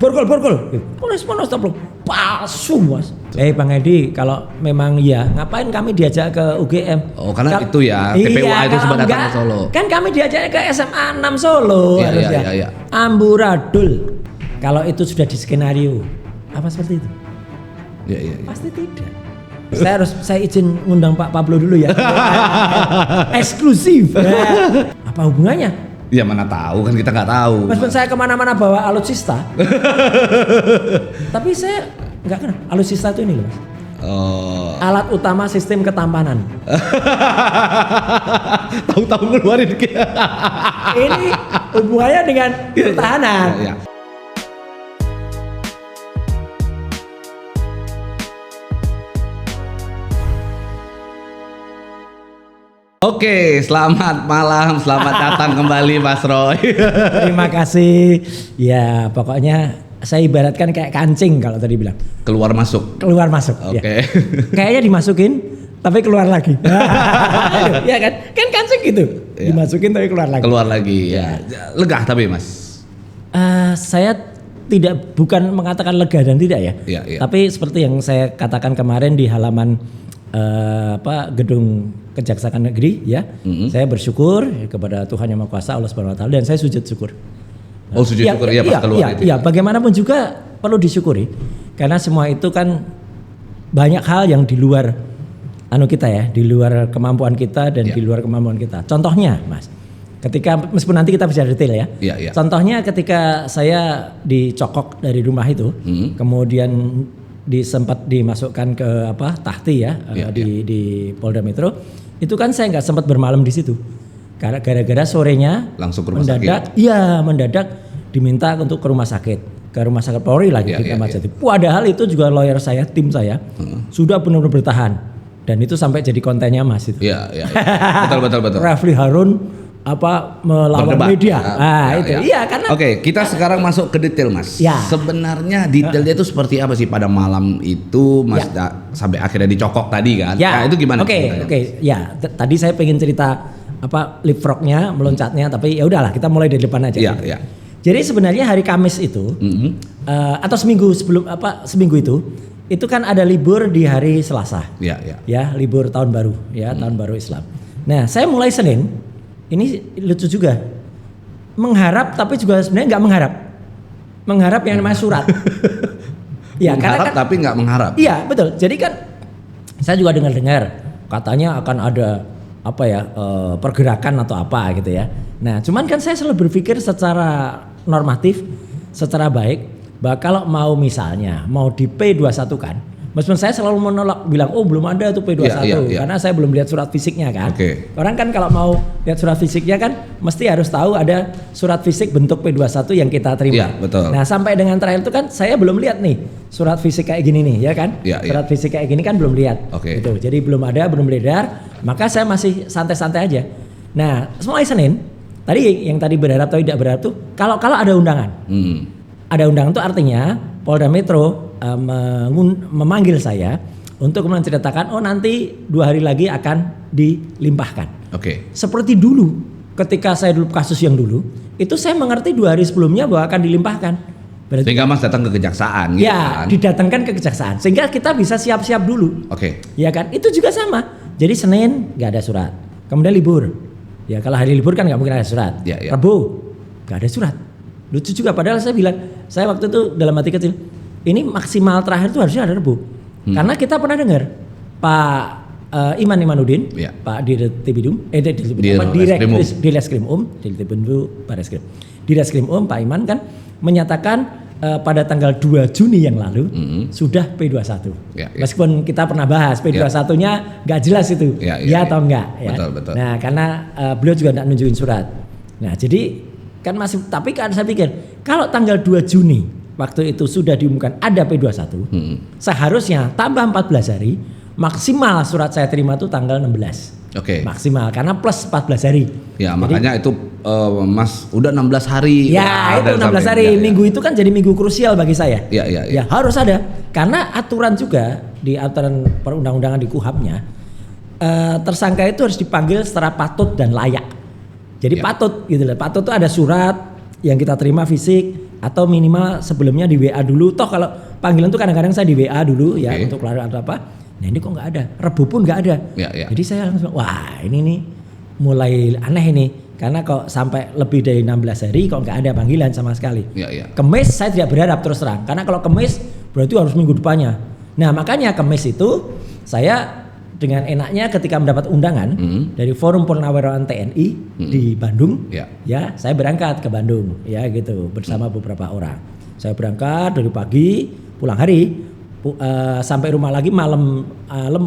Borgol. Ponis taplok. Palsu, Mas. Bang Edi, kalau memang ya, ngapain kami diajak ke UGM? Oh, karena itu ya, TPUA itu sebenarnya Solo. Kan kami diajak ke SMA 6 Solo harusnya. Iya. Amburadul. Kalau itu sudah di skenario, apa seperti itu? Iya. Pasti tidak. Saya izin ngundang Pak Pablo dulu ya. Eksklusif. Apa hubungannya? Ya mana tahu kan, kita nggak tahu. Meskipun saya kemana-mana bawa alutsista. Tapi saya nggak kenal. Alutsista itu ini loh, Mas. Oh. Alat utama sistem ketampanan. Tahu-tahu ngeluarin. Ini hubungannya dengan pertahanan. Iya. Oke, selamat malam, selamat datang kembali Mas Roy. Terima kasih. Ya, pokoknya saya ibaratkan kayak kancing kalau tadi bilang. Keluar masuk. Oke. Ya. Kayaknya dimasukin tapi keluar lagi. Ya kan? Kan kancing gitu. Ya. Dimasukin tapi keluar lagi. Ya. Lega tapi Mas. Saya bukan mengatakan lega dan tidak ya. Iya. Tapi seperti yang saya katakan kemarin di halaman gedung Kejaksaan Negeri ya. Saya bersyukur kepada Tuhan Yang Maha Kuasa Allah Subhanahu wa taala dan saya sujud syukur. Oh, sujud syukur ya pas keluar itu. Iya, bagaimanapun juga perlu disyukuri karena semua itu kan banyak hal yang di luar kita ya, di luar kemampuan kita dan di luar kemampuan kita. Contohnya, Mas, ketika meskipun nanti kita bisa detail ya. Iya. Contohnya ketika saya dicokok dari rumah itu, kemudian sempat dimasukkan ke Tahti ya, di Polda Metro, itu kan saya nggak sempat bermalam di situ karena gara-gara sorenya langsung ke rumah sakit. Mendadak diminta untuk ke rumah sakit Polri lagi di Kramat Jati. Padahal itu juga lawyer saya, tim saya sudah benar-benar bertahan dan itu sampai jadi kontennya Mas itu. Iya. Betul. Rafli Harun melawan berdebat. media. Iya karena. Oke, kita sekarang masuk ke detail Mas. Ya. Sebenarnya detailnya itu seperti apa sih pada malam itu Mas sampai akhirnya dicokok tadi kan? Ya. Itu gimana? Oke. Ya, tadi saya pengen cerita leapfrognya, meloncatnya, tapi ya udahlah kita mulai dari depan aja. Iya. Jadi sebenarnya hari Kamis itu atau seminggu itu kan ada libur di hari Selasa. Iya. Ya, libur tahun baru ya, tahun baru Islam. Nah, saya mulai Senin. Ini lucu juga, mengharap tapi juga sebenarnya nggak mengharap yang namanya surat. Ya, mengharap tapi nggak mengharap. Iya betul. Jadi kan saya juga dengar katanya akan ada pergerakan atau apa gitu ya. Nah, cuman kan saya selalu berpikir secara normatif, secara baik, bahwa kalau misalnya mau di P21 kan. Meskipun saya selalu menolak bilang belum ada tuh P21 karena saya belum lihat surat fisiknya kan. Okay. Orang kan kalau mau lihat surat fisiknya kan mesti harus tahu ada surat fisik bentuk P21 yang kita terima. Iya, betul. Nah, sampai dengan terakhir itu kan saya belum lihat nih surat fisik kayak gini nih ya kan. Surat fisik kayak gini kan belum lihat. Gitu. Jadi belum beredar, maka saya masih santai-santai aja. Nah, mulai Senin yang tadi berharap atau tidak berharap tuh kalau ada undangan. Ada undangan itu artinya Polda Metro memanggil saya untuk menceritakan nanti 2 hari lagi akan dilimpahkan. Seperti dulu ketika saya dulu kasus yang dulu itu saya mengerti 2 hari sebelumnya bahwa akan dilimpahkan. Berarti, sehingga Mas datang ke kejaksaan. Ya, didatangkan ke kejaksaan sehingga kita bisa siap-siap dulu. Ya kan, itu juga sama. Jadi Senin nggak ada surat, kemudian libur. Ya kalau hari libur kan nggak mungkin ada surat. Rabu nggak ada surat. Lucu juga padahal saya waktu itu dalam hati kecil. Ini maksimal terakhir itu harusnya ada Rabu. Karena kita pernah dengar Pak Iman Imanuddin, Pak Direskrim Pak Iman kan menyatakan pada tanggal 2 Juni yang lalu sudah P21. Meskipun kita pernah bahas P21-nya nggak jelas itu, atau enggak. Ya. Betul. Nah karena beliau juga nggak nunjukin surat. Nah jadi kan masih, tapi kan saya pikir kalau tanggal 2 Juni waktu itu sudah diumumkan ada P21, seharusnya tambah 14 hari, maksimal surat saya terima itu tanggal 16. Maksimal karena plus 14 hari. Ya, jadi, makanya itu Mas udah 16 hari. Ya, itu 16 hari. Minggu itu kan jadi minggu krusial bagi saya. Ya, harus ada. Karena aturan juga di aturan perundang-undangan di KUHAP-nya, tersangka itu harus dipanggil secara patut dan layak. Jadi patut gitu loh. Patut itu ada surat yang kita terima fisik, atau minimal sebelumnya di WA dulu. Toh kalau panggilan tuh kadang-kadang saya di WA dulu ya untuk klarifikasi atau apa. Nah ini kok nggak ada, Rebu pun nggak ada. Jadi saya langsung wah ini nih mulai aneh ini. Karena kok sampai lebih dari 16 hari kok nggak ada panggilan sama sekali. Kemis saya tidak berharap terus terang. Karena kalau Kemis berarti harus minggu depannya. Nah makanya Kemis itu saya dengan enaknya ketika mendapat undangan dari Forum Purnawirawan TNI di Bandung, ya saya berangkat ke Bandung, ya gitu bersama beberapa orang. Saya berangkat dari pagi, pulang hari, sampai rumah lagi malam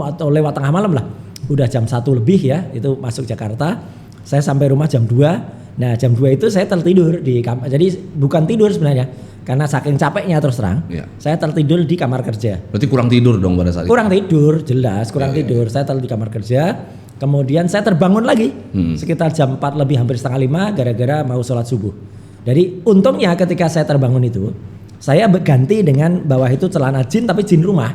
atau lewat tengah malam lah. Udah jam 1 lebih ya, itu masuk Jakarta. Saya sampai rumah jam 2. Nah jam 2 itu saya tertidur di kamar. Jadi bukan tidur sebenarnya. Karena saking capeknya terus terang. Saya tertidur di kamar kerja. Berarti kurang tidur dong pada saat itu? Kurang tidur, jelas kurang tidur. Saya tertidur di kamar kerja. Kemudian saya terbangun lagi. Sekitar jam 4 lebih hampir setengah 5 gara-gara mau sholat subuh. Jadi untungnya ketika saya terbangun itu. Saya ganti dengan bawah itu celana jin tapi jin rumah.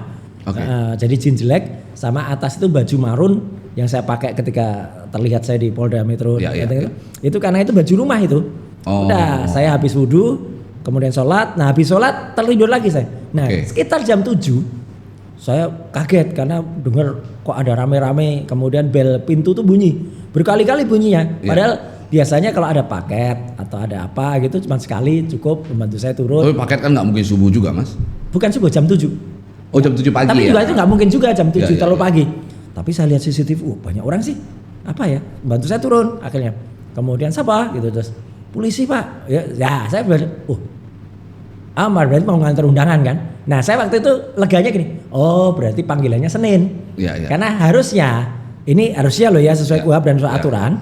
Jadi jin jelek sama atas itu baju marun yang saya pakai ketika terlihat saya di Polda Metro. Itu karena itu baju rumah itu. Udah saya habis wudhu, kemudian sholat. Nah habis sholat tertidur lagi saya. Nah sekitar jam 7 saya kaget karena dengar kok ada rame-rame. Kemudian bel pintu tuh bunyi berkali-kali bunyinya. Padahal biasanya kalau ada paket atau ada apa gitu cuma sekali cukup membantu saya turun. Tapi paket kan nggak mungkin subuh juga mas? Bukan subuh, jam 7. Oh jam 7 pagi. Tapi ya? juga itu nggak mungkin juga jam 7 terlalu pagi. Tapi saya lihat CCTV, banyak orang sih. Apa ya? Bantu saya turun akhirnya. Kemudian siapa? Gitu terus. Polisi pak. Ya saya bilang, Amar berarti mau ngantar undangan kan? Nah saya waktu itu leganya gini. Oh berarti panggilannya Senin. Karena harusnya loh ya sesuai KUHP dan sesuai aturan.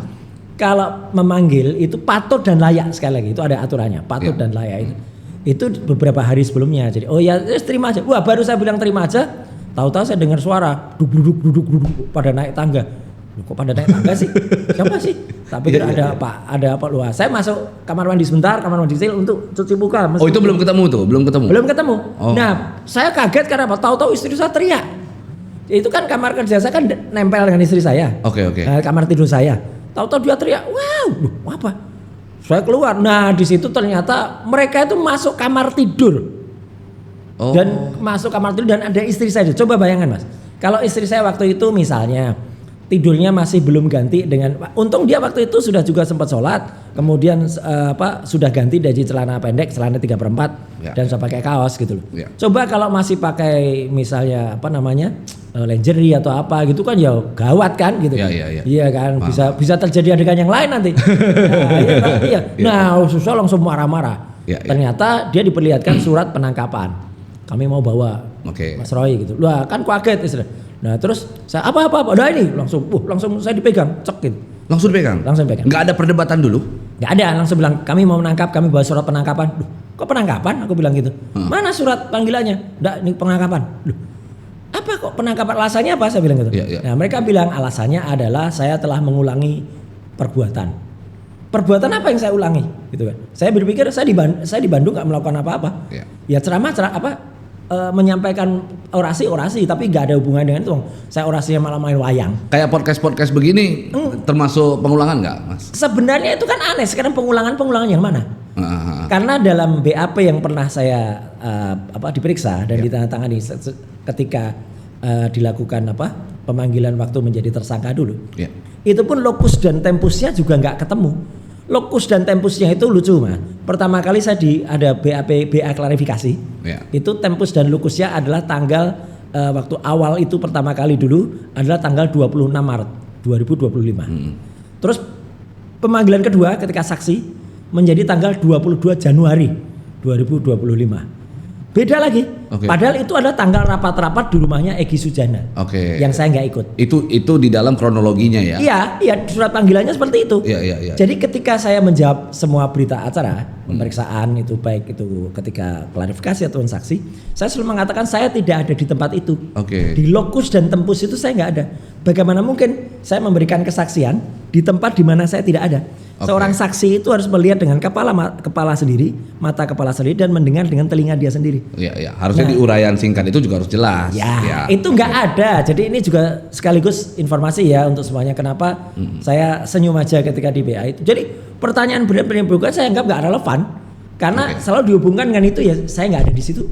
Kalau memanggil itu patut dan layak sekali lagi itu ada aturannya. Patut dan layak itu beberapa hari sebelumnya. Jadi terima aja. Wah baru saya bilang terima aja. Tahu-tahu saya dengar suara duduk pada naik tangga. Loh, kok pada naik tangga sih? Siapa sih? Tapi ada apa luar. Saya masuk kamar mandi sebentar, kamar mandi kecil untuk cuci muka. Oh itu belum ketemu tuh, belum ketemu. Nah saya kaget karena apa? Tahu-tahu istri saya teriak. Itu kan kamar kerja saya kan nempel dengan istri saya. Kamar tidur saya. Tahu-tahu dia teriak, wow, apa? Saya keluar. Nah di situ ternyata mereka itu masuk kamar tidur. Dan masuk kamar tidur dan ada istri saya. Coba bayangkan mas, kalau istri saya waktu itu misalnya tidurnya masih belum ganti dengan, untung dia waktu itu sudah juga sempat sholat, kemudian sudah ganti dari celana pendek, celana 3/4 dan sudah pakai kaos gitu loh. Coba kalau masih pakai misalnya lingerie atau apa gitu kan ya gawat kan gitu. Iya kan, bisa terjadi adegan yang lain nanti. Nah susah langsung marah-marah. Ternyata dia diperlihatkan surat penangkapan. Kami mau bawa Mas Roy gitu. Lah kan kaget istri. Nah terus saya apa. Udah ini langsung saya dipegang, cek gitu. Langsung dipegang? Langsung dipegang. Nggak ada perdebatan dulu? Nggak ada, langsung bilang kami mau menangkap, kami bawa surat penangkapan. Duh, kok penangkapan? Aku bilang gitu. Mana surat panggilannya? Nggak, ini penangkapan. Duh, apa kok penangkapan? Alasannya apa? Saya bilang gitu. Nah mereka bilang alasannya adalah saya telah mengulangi perbuatan. Perbuatan apa yang saya ulangi? Gitu kan? Saya berpikir saya di Bandung nggak melakukan apa-apa. Ya ceramah menyampaikan orasi tapi nggak ada hubungan dengan itu. Saya orasinya malah main wayang. Kayak podcast begini termasuk pengulangan nggak mas? Sebenarnya itu kan aneh. Sekarang pengulangan yang mana? Karena dalam BAP yang pernah saya diperiksa dan ditandatangani ketika dilakukan pemanggilan waktu menjadi tersangka dulu. Itu pun lokus dan tempusnya juga nggak ketemu. Lokus dan tempusnya itu lucu mas. Pertama kali saya ada BA klarifikasi. Itu tempus dan lokusnya adalah tanggal waktu awal itu pertama kali dulu adalah tanggal 26 Maret 2025. Terus pemanggilan kedua ketika saksi menjadi tanggal 22 Januari 2025. Beda lagi. Padahal itu adalah tanggal rapat-rapat di rumahnya Egy Sujana. Yang saya nggak ikut. Itu di dalam kronologinya ya? Iya, surat panggilannya seperti itu. Iya. Jadi ketika saya menjawab semua berita acara, pemeriksaan itu baik itu ketika klarifikasi atau saksi, saya selalu mengatakan saya tidak ada di tempat itu. Di lokus dan tempus itu saya nggak ada. Bagaimana mungkin saya memberikan kesaksian di tempat di mana saya tidak ada? Seorang saksi itu harus melihat dengan kepala sendiri, mata kepala sendiri dan mendengar dengan telinga dia sendiri. Iya. Harusnya di uraian singkat itu juga harus jelas. Itu nggak ada. Jadi ini juga sekaligus informasi ya untuk semuanya. Kenapa saya senyum aja ketika di BA itu. Jadi pertanyaan berat-berat saya anggap nggak relevan. Karena selalu dihubungkan dengan itu, ya saya nggak ada di situ.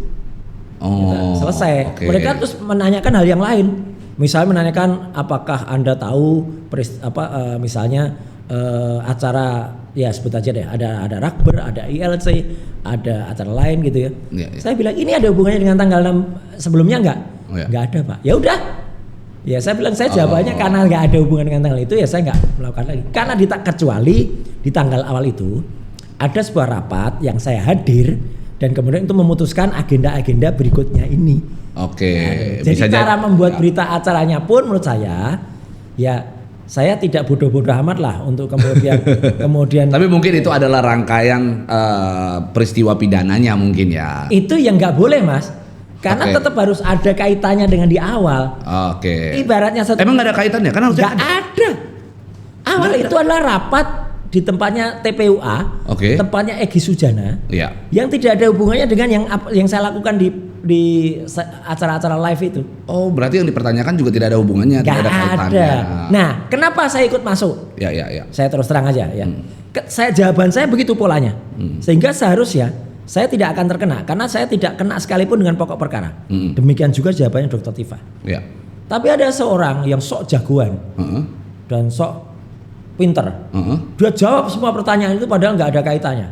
Selesai. Mereka terus menanyakan hal yang lain. Misalnya menanyakan apakah Anda tahu misalnya acara, ya sebut aja deh, ada Rakber, ada ILC, ada acara lain gitu ya. Saya bilang ini ada hubungannya dengan tanggal 6 sebelumnya enggak? Enggak ada, Pak. Ya udah. Ya saya bilang saya jawabannya karena enggak ada hubungan dengan tanggal itu, ya saya enggak melakukan lagi. Karena kecuali di tanggal awal itu ada sebuah rapat yang saya hadir dan kemudian itu memutuskan agenda-agenda berikutnya ini. Jadi cara membuat berita acaranya pun menurut saya, ya saya tidak bodoh-bodoh amat lah untuk kemudian. Tapi mungkin itu adalah rangkaian peristiwa pidananya mungkin ya. Itu yang nggak boleh, Mas, karena tetap harus ada kaitannya dengan di awal. Ibaratnya emang nggak ada kaitannya? Kan harusnya nggak ada. Awal itu adalah rapat di tempatnya TPUA, tempatnya Egy Sujana, yang tidak ada hubungannya dengan yang saya lakukan di acara-acara live itu. Oh, berarti yang dipertanyakan juga tidak ada hubungannya, tidak ada kaitannya. Nah, kenapa saya ikut masuk? Saya terus terang aja ya. Jawaban saya begitu polanya, sehingga seharusnya saya tidak akan terkena, karena saya tidak kena sekalipun dengan pokok perkara. Demikian juga jawabannya Dr. Tifa. Tapi ada seorang yang sok jagoan dan sok pinter, dia jawab semua pertanyaan itu padahal nggak ada kaitannya.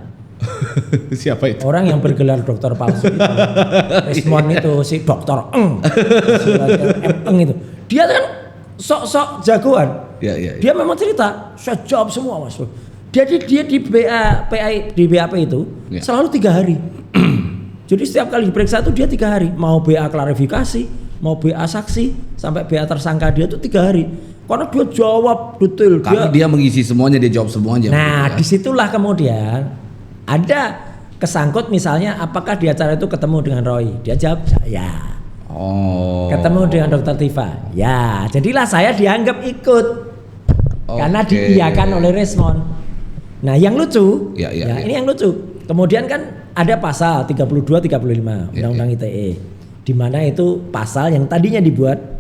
Siapa itu? Orang yang bergelar dokter palsu itu, Rismon itu, si dokter itu. Dia kan sok-sok jagoan. Dia memang cerita, saya jawab semua, Mas. Jadi dia di BAP itu selalu 3 hari. Jadi setiap kali diperiksa itu dia 3 hari. Mau BA klarifikasi, mau BA saksi, sampai BA tersangka dia itu 3 hari. Karena dia jawab detail. Karena dia mengisi semuanya, dia jawab semuanya. Nah, disitulah kemudian ada kesangkut, misalnya apakah di acara itu ketemu dengan Roy? Dia jawab ya. Ketemu dengan Dr. Tifa? Ya. Jadilah saya dianggap ikut karena diiyakan oleh Rismon. Nah, yang lucu, ini yang lucu. Kemudian kan ada pasal 32-35 Undang-Undang ITE, di mana itu pasal yang tadinya dibuat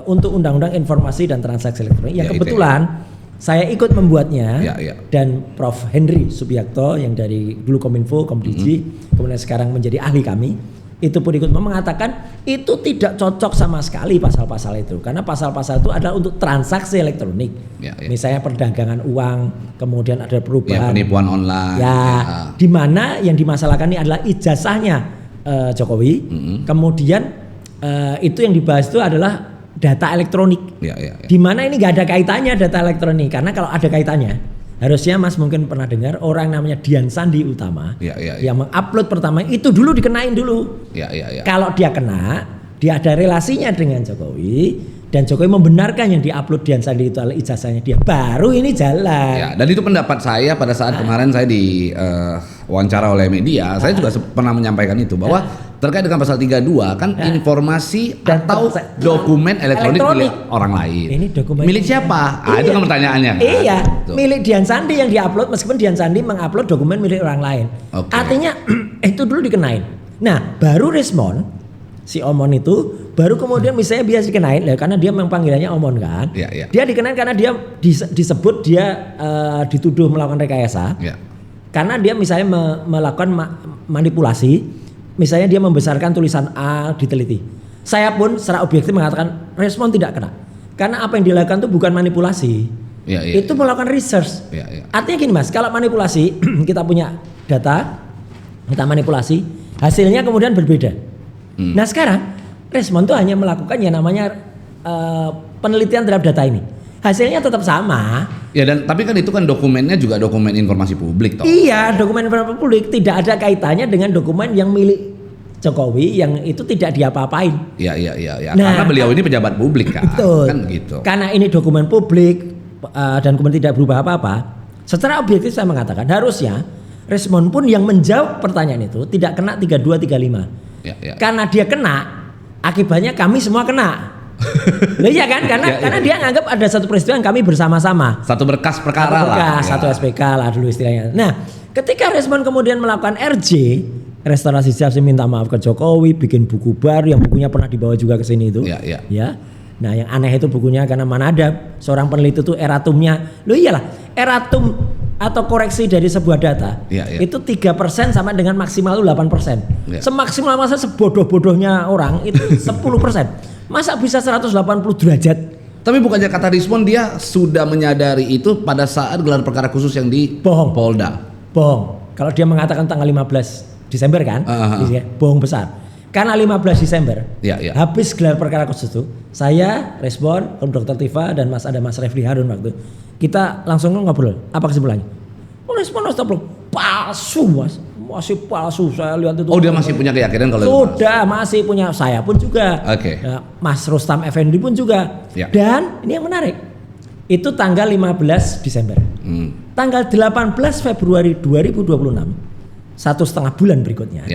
untuk Undang-Undang Informasi dan Transaksi Elektronik yang kebetulan saya ikut membuatnya, dan Prof. Henry Subiakto yang dari dulu Kominfo, Komdigi, kemudian sekarang menjadi ahli kami, itu pun ikut mengatakan itu tidak cocok sama sekali pasal-pasal itu, karena pasal-pasal itu adalah untuk transaksi elektronik, misalnya perdagangan uang, kemudian ada perubahan, penipuan online, di mana yang dimasalahkan ini adalah ijazahnya Jokowi, kemudian itu yang dibahas itu adalah data elektronik, di mana ini nggak ada kaitannya data elektronik, karena kalau ada kaitannya harusnya Mas mungkin pernah dengar orang namanya Dian Sandi Utama yang mengupload pertama itu dulu dikenain dulu. Kalau dia kena, dia ada relasinya dengan Jokowi dan Jokowi membenarkan yang diupload Dian Sandi itu adalah ijazahnya dia, baru ini jalan. Dan itu pendapat saya pada saat kemarin saya di wawancara oleh media, saya juga pernah menyampaikan itu bahwa terkait dengan pasal 32 kan informasi dan atau dokumen elektronik milik orang lain. Ini dokumen milik siapa? Itu kan pertanyaannya. Kan? Milik Dian Sandi yang diupload, meskipun Dian Sandi mengupload dokumen milik orang lain. Artinya itu dulu dikenain. Nah, baru Rismon si Omon itu baru kemudian misalnya biasa dikenain karena dia memang panggilannya Omon kan. Dia dikenain karena dia disebut dia dituduh melakukan rekayasa. Karena dia misalnya melakukan manipulasi. Misalnya dia membesarkan tulisan A diteliti. Saya pun secara objektif mengatakan Rismon tidak kena. Karena apa yang dilakukan itu bukan manipulasi. Itu melakukan research. Artinya gini Mas, kalau manipulasi kita punya data, kita manipulasi, hasilnya kemudian berbeda. Nah sekarang Rismon itu hanya melakukan yang namanya penelitian terhadap data ini. Hasilnya tetap sama. Tapi kan itu kan dokumennya juga dokumen informasi publik toh. Iya, dokumen informasi publik, tidak ada kaitannya dengan dokumen yang milik Jokowi yang itu tidak diapa-apain. Nah, karena beliau ini pejabat publik kan. Betul. Kan gitu. Karena ini dokumen publik dan kemudian tidak berubah apa-apa. Secara objektif saya mengatakan harusnya Rismon pun yang menjawab pertanyaan itu tidak kena 32-35. Karena dia kena, akibatnya kami semua kena. Iya kan? Karena dia nganggap ada satu peristiwa yang kami bersama-sama. Satu berkas perkara lah. Satu SPK lah dulu istilahnya. Nah, ketika Rismon kemudian melakukan RJ, restorasi justice, minta maaf ke Jokowi, bikin buku baru yang bukunya pernah dibawa juga ke sini itu. Ya. Nah, yang aneh itu bukunya karena mana ada seorang peneliti itu eratumnya. Loh iyalah, eratum atau koreksi dari sebuah data itu 3% sama dengan maksimal itu 8%. Semaksimal masa sebodoh-bodohnya orang itu 10%. Masa bisa 180 derajat? Tapi bukannya kata Rizwan dia sudah menyadari itu pada saat gelar perkara khusus yang di Polda. Bohong. Kalau dia mengatakan tanggal 15 Desember kan, bohong besar. Karena 15 Desember habis gelar perkara khusus itu, saya respon ke Dr. Tifa dan Mas Refli Harun waktu kita langsung ngobrol. Apa kesimpulannya? Respon palsu Mas, masih palsu. Saya lihat itu. Oh dia masih punya keyakinan kalau sudah masih punya, saya pun juga. Ya, Mas Rustam Effendi pun juga. Dan ini yang menarik, itu tanggal 15 Desember. Tanggal 18 Februari 2026. 1,5 bulan berikutnya,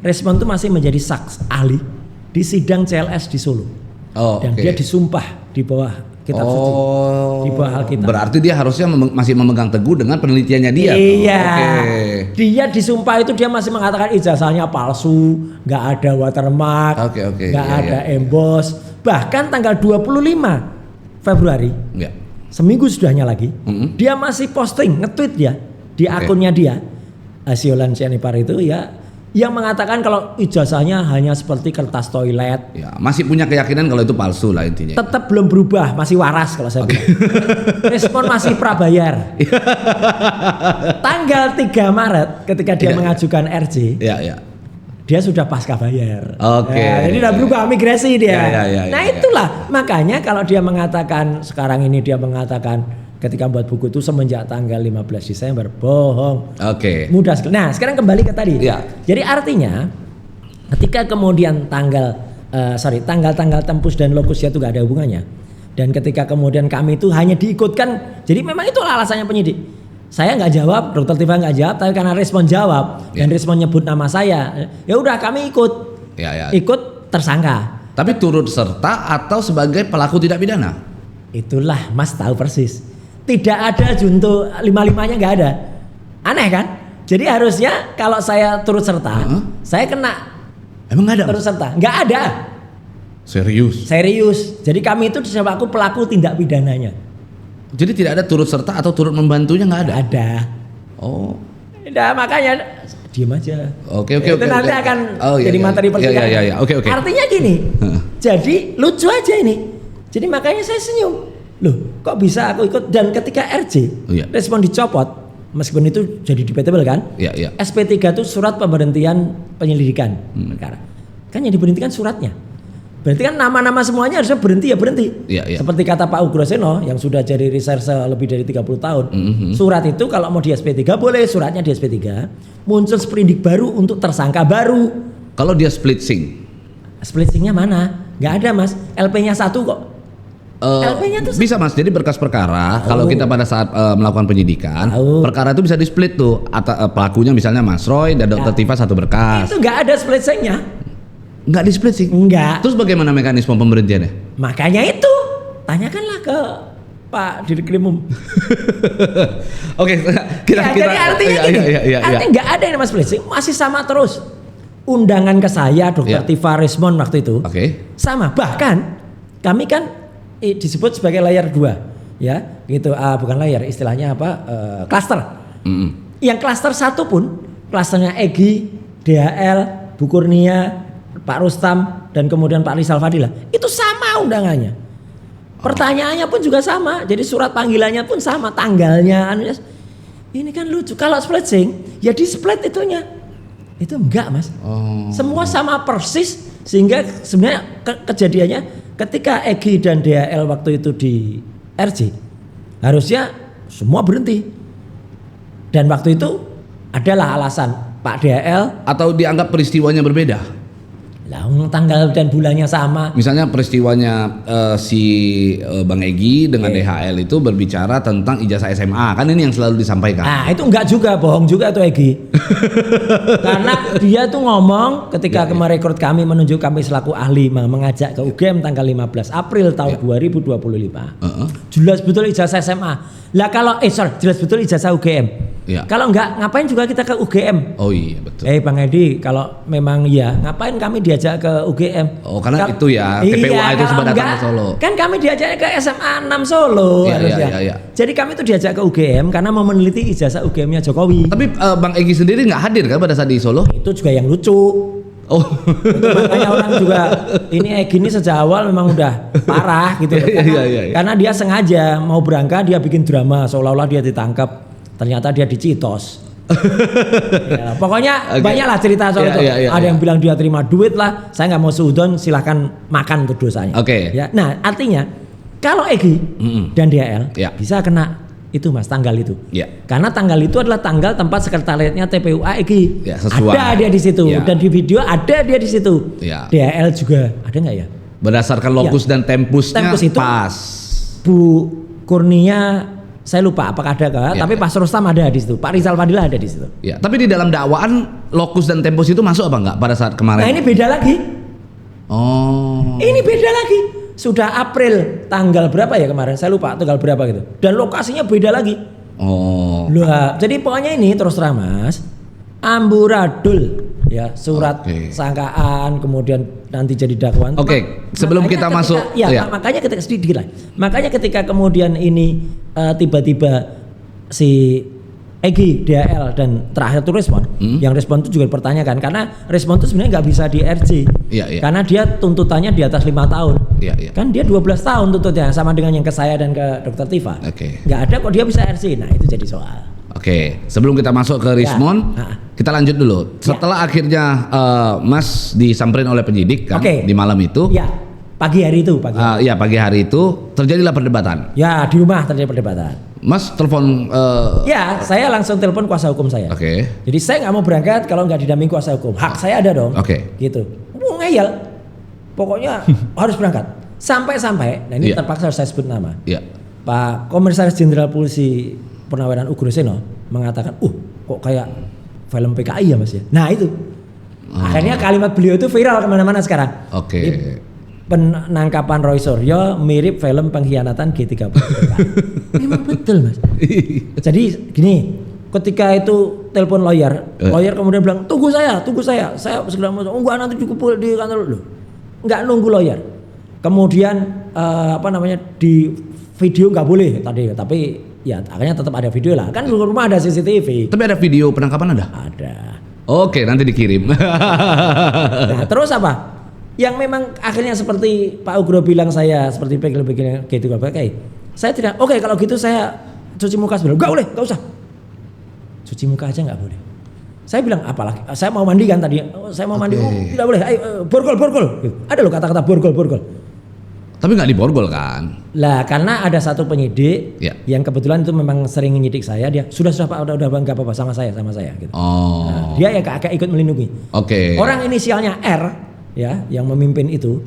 Respon itu masih menjadi saksi ahli di sidang CLS di Solo, dan dia disumpah di bawah kitab suci, di bawah Alkitab. Berarti dia harusnya masih memegang teguh dengan penelitiannya dia. Iya, dia disumpah itu dia masih mengatakan ijazahnya palsu, nggak ada watermark, nggak ada emboss. Bahkan tanggal 25 Februari, seminggu sudahnya lagi, dia masih posting, nge-tweet dia di akunnya dia. Asiolan Sianipar itu yang mengatakan kalau ijazahnya hanya seperti kertas toilet. Masih punya keyakinan kalau itu palsu lah intinya. Tetap belum berubah, masih waras kalau saya bilang. Respon masih prabayar. Tanggal 3 Maret ketika dia mengajukan RJ. Dia sudah pasca bayar. Jadi udah berubah, migrasi dia. Nah itulah makanya kalau dia mengatakan sekarang ini dia mengatakan ketika buat buku itu semenjak tanggal 15 Desember, bohong. Mudah sekali. Nah, sekarang kembali ke tadi. Jadi artinya ketika kemudian tanggal-tanggal tempus dan lokusnya itu gak ada hubungannya. Dan ketika kemudian kami itu hanya diikutkan, jadi memang itu alasannya penyidik. Saya nggak jawab, Dr. Tifa nggak jawab, tapi karena respon jawab dan respon nyebut nama saya, ya udah kami ikut, ikut tersangka. Tapi turut serta atau sebagai pelaku tidak pidana? Itulah Mas tahu persis. Tidak ada junto 5-5-nya nggak ada. Aneh kan? Jadi harusnya kalau saya turut serta, saya kena. Emang nggak ada? Turut serta, nggak ada. Serius. Jadi kami itu disebut aku pelaku tindak pidananya. Jadi tidak ada turut serta atau turut membantunya nggak ada? Ada. Nah makanya diam aja. Itu nanti akan jadi materi persidangan. Artinya gini. Jadi lucu aja ini. Jadi makanya saya senyum. Loh, kok bisa aku ikut? Dan ketika RJ respon dicopot, meskipun itu jadi debatable kan? SP3 itu surat pemberhentian penyelidikan perkara. Kan yang diberhentikan suratnya. Berarti kan nama-nama semuanya harusnya berhenti. Seperti kata Pak Ugroseno yang sudah jadi reserse lebih dari 30 tahun. Surat itu kalau mau di SP3 boleh, suratnya di SP3. Muncul sprindik baru untuk tersangka baru. Kalau dia split sync? Split syncnya mana? Nggak ada Mas. LP-nya 1 kok. LP-nya tuh bisa Mas, jadi berkas perkara kalau kita pada saat melakukan penyidikan, perkara itu bisa di split tuh. Pelakunya misalnya Mas Roy dan Dr. Tifa satu berkas. Itu nggak ada split sync-nya. Nggak di split sync? Enggak. Terus bagaimana mekanisme pemberhentiannya? Makanya itu, tanyakanlah ke Pak Dirkrimum. Jadi artinya gini, artinya nggak ada yang Mas split sync, masih sama terus. Undangan ke saya Dr. Tifa Resmond waktu itu, sama. Bahkan kami kan disebut sebagai layer 2 ya gitu, bukan layer, istilahnya apa, klaster. Yang klaster 1 pun, klasternya Egy, DHL, Bu Kurnia, Pak Rustam dan kemudian Pak Rizal Fadila, itu sama undangannya, pertanyaannya pun juga sama, jadi surat panggilannya pun sama, tanggalnya. Ini kan lucu. Kalau split sync ya di split itunya, itu enggak Mas. Semua sama persis, sehingga sebenarnya kejadiannya ketika Egy dan DHL waktu itu di RJ, harusnya semua berhenti. Dan waktu itu adalah alasan Pak DHL, atau dianggap peristiwanya berbeda? Lah tanggal dan bulannya sama. Misalnya peristiwanya si Bang Egy dengan DHL itu berbicara tentang ijazah SMA, kan ini yang selalu disampaikan. Nah itu enggak juga, bohong juga tuh Egy. Karena dia tuh ngomong ketika merekrut kami, menunjuk kami selaku ahli, mengajak ke UGM tanggal 15 April tahun 2025. Jelas betul ijazah SMA. Lah kalau jelas betul ijazah UGM. Ya. Kalau enggak, ngapain juga kita ke UGM? Oh iya betul. Bang Edi, kalau memang iya, ngapain kami diajak ke UGM? Oh karena itu ya, TPUA itu sempat datang ke Solo. Kan kami diajak ke SMA 6 Solo harusnya. Iya. Jadi kami tuh diajak ke UGM karena mau meneliti ijazah UGM-nya Jokowi. Tapi Bang Egy sendiri nggak hadir kan pada saat di Solo? Itu juga yang lucu. Oh, itu makanya orang juga ini Egy ini sejak awal memang udah parah gitu. Iya. Karena dia sengaja mau berangkat dia bikin drama seolah-olah dia ditangkap, ternyata dia dicitos. Ya, pokoknya banyak lah cerita soal itu. Ada yang bilang dia terima duit lah. Saya nggak mau seudon, silahkan makan untuk dosanya. Ya, nah artinya kalau Egy dan DHL bisa kena itu mas tanggal itu. Karena tanggal itu adalah tanggal tempat sekretariatnya TPUA Egy. Ada dia di situ dan di video ada dia di situ. DHL juga ada nggak ya? Berdasarkan lokus dan tempusnya itu pas. Bu Kurnia saya lupa apakah ada tapi Pak Rustam ada di situ, Pak Rizal Fadila ada di situ. Ya, tapi di dalam dakwaan lokus dan tempus itu masuk apa enggak pada saat kemarin? Nah ini beda lagi. Oh. Ini beda lagi. Sudah April tanggal berapa ya kemarin? Saya lupa tanggal berapa gitu. Dan lokasinya beda lagi. Oh. Loh, jadi pokoknya ini terus terang mas, amburadul ya surat sangkaan kemudian nanti jadi dakwaan. Sebelum kita masuk makanya ketika sedikit lah. Makanya ketika kemudian ini tiba-tiba si Egy, DHL dan terakhir itu respon. Yang respon itu juga dipertanyakan karena respon itu sebenarnya nggak bisa di RJ. Karena dia tuntutannya di atas 5 tahun. Kan dia 12 tahun tuntutnya sama dengan yang ke saya dan ke Dr. Tifa. Nggak ada kok dia bisa RJ. Nah itu jadi soal. Sebelum kita masuk ke Rismon, kita lanjut dulu. Setelah akhirnya Mas disamperin oleh penyidik kan di malam itu. Pagi hari itu. Pagi hari itu terjadilah perdebatan. Ya di rumah terjadi perdebatan. Mas telepon. Saya langsung telepon kuasa hukum saya. Jadi saya nggak mau berangkat kalau nggak didampingi kuasa hukum. Hak saya ada dong. Gitu. Ngeyel. Pokoknya harus berangkat. Sampai-sampai. Nah ini terpaksa harus saya sebut nama. Pak Komisaris Jenderal Polisi Purnaweran Ugroseno mengatakan, kok kayak film PKI ya mas ya. Nah itu. Akhirnya kalimat beliau itu viral kemana-mana sekarang. Penangkapan Roy Suryo mirip film pengkhianatan G30. Memang betul mas. Jadi gini, ketika itu telepon lawyer kemudian bilang tunggu saya, saya segera mau nanti cukup di kantor dulu. Nggak nunggu lawyer. Kemudian di video nggak boleh tadi, tapi ya akhirnya tetap ada video lah. Kan di rumah ada CCTV. Tapi ada video penangkapan ada? Ada. Nanti dikirim. Nah terus apa? Yang memang akhirnya seperti Pak Ugro bilang saya seperti begini gitu saya tidak kalau gitu saya cuci muka sebelum nggak usah cuci muka aja nggak boleh. Saya bilang apalagi saya mau mandi kan tadi saya mau mandi tidak boleh ayo borgol gitu. Ada loh kata-kata borgol tapi nggak diborgol kan lah karena ada satu penyidik yang kebetulan itu memang sering menyidik saya dia sudah Pak udah nggak apa-apa sama saya gitu. Nah, dia yang agak ikut melindungi. Orang inisialnya R yang memimpin itu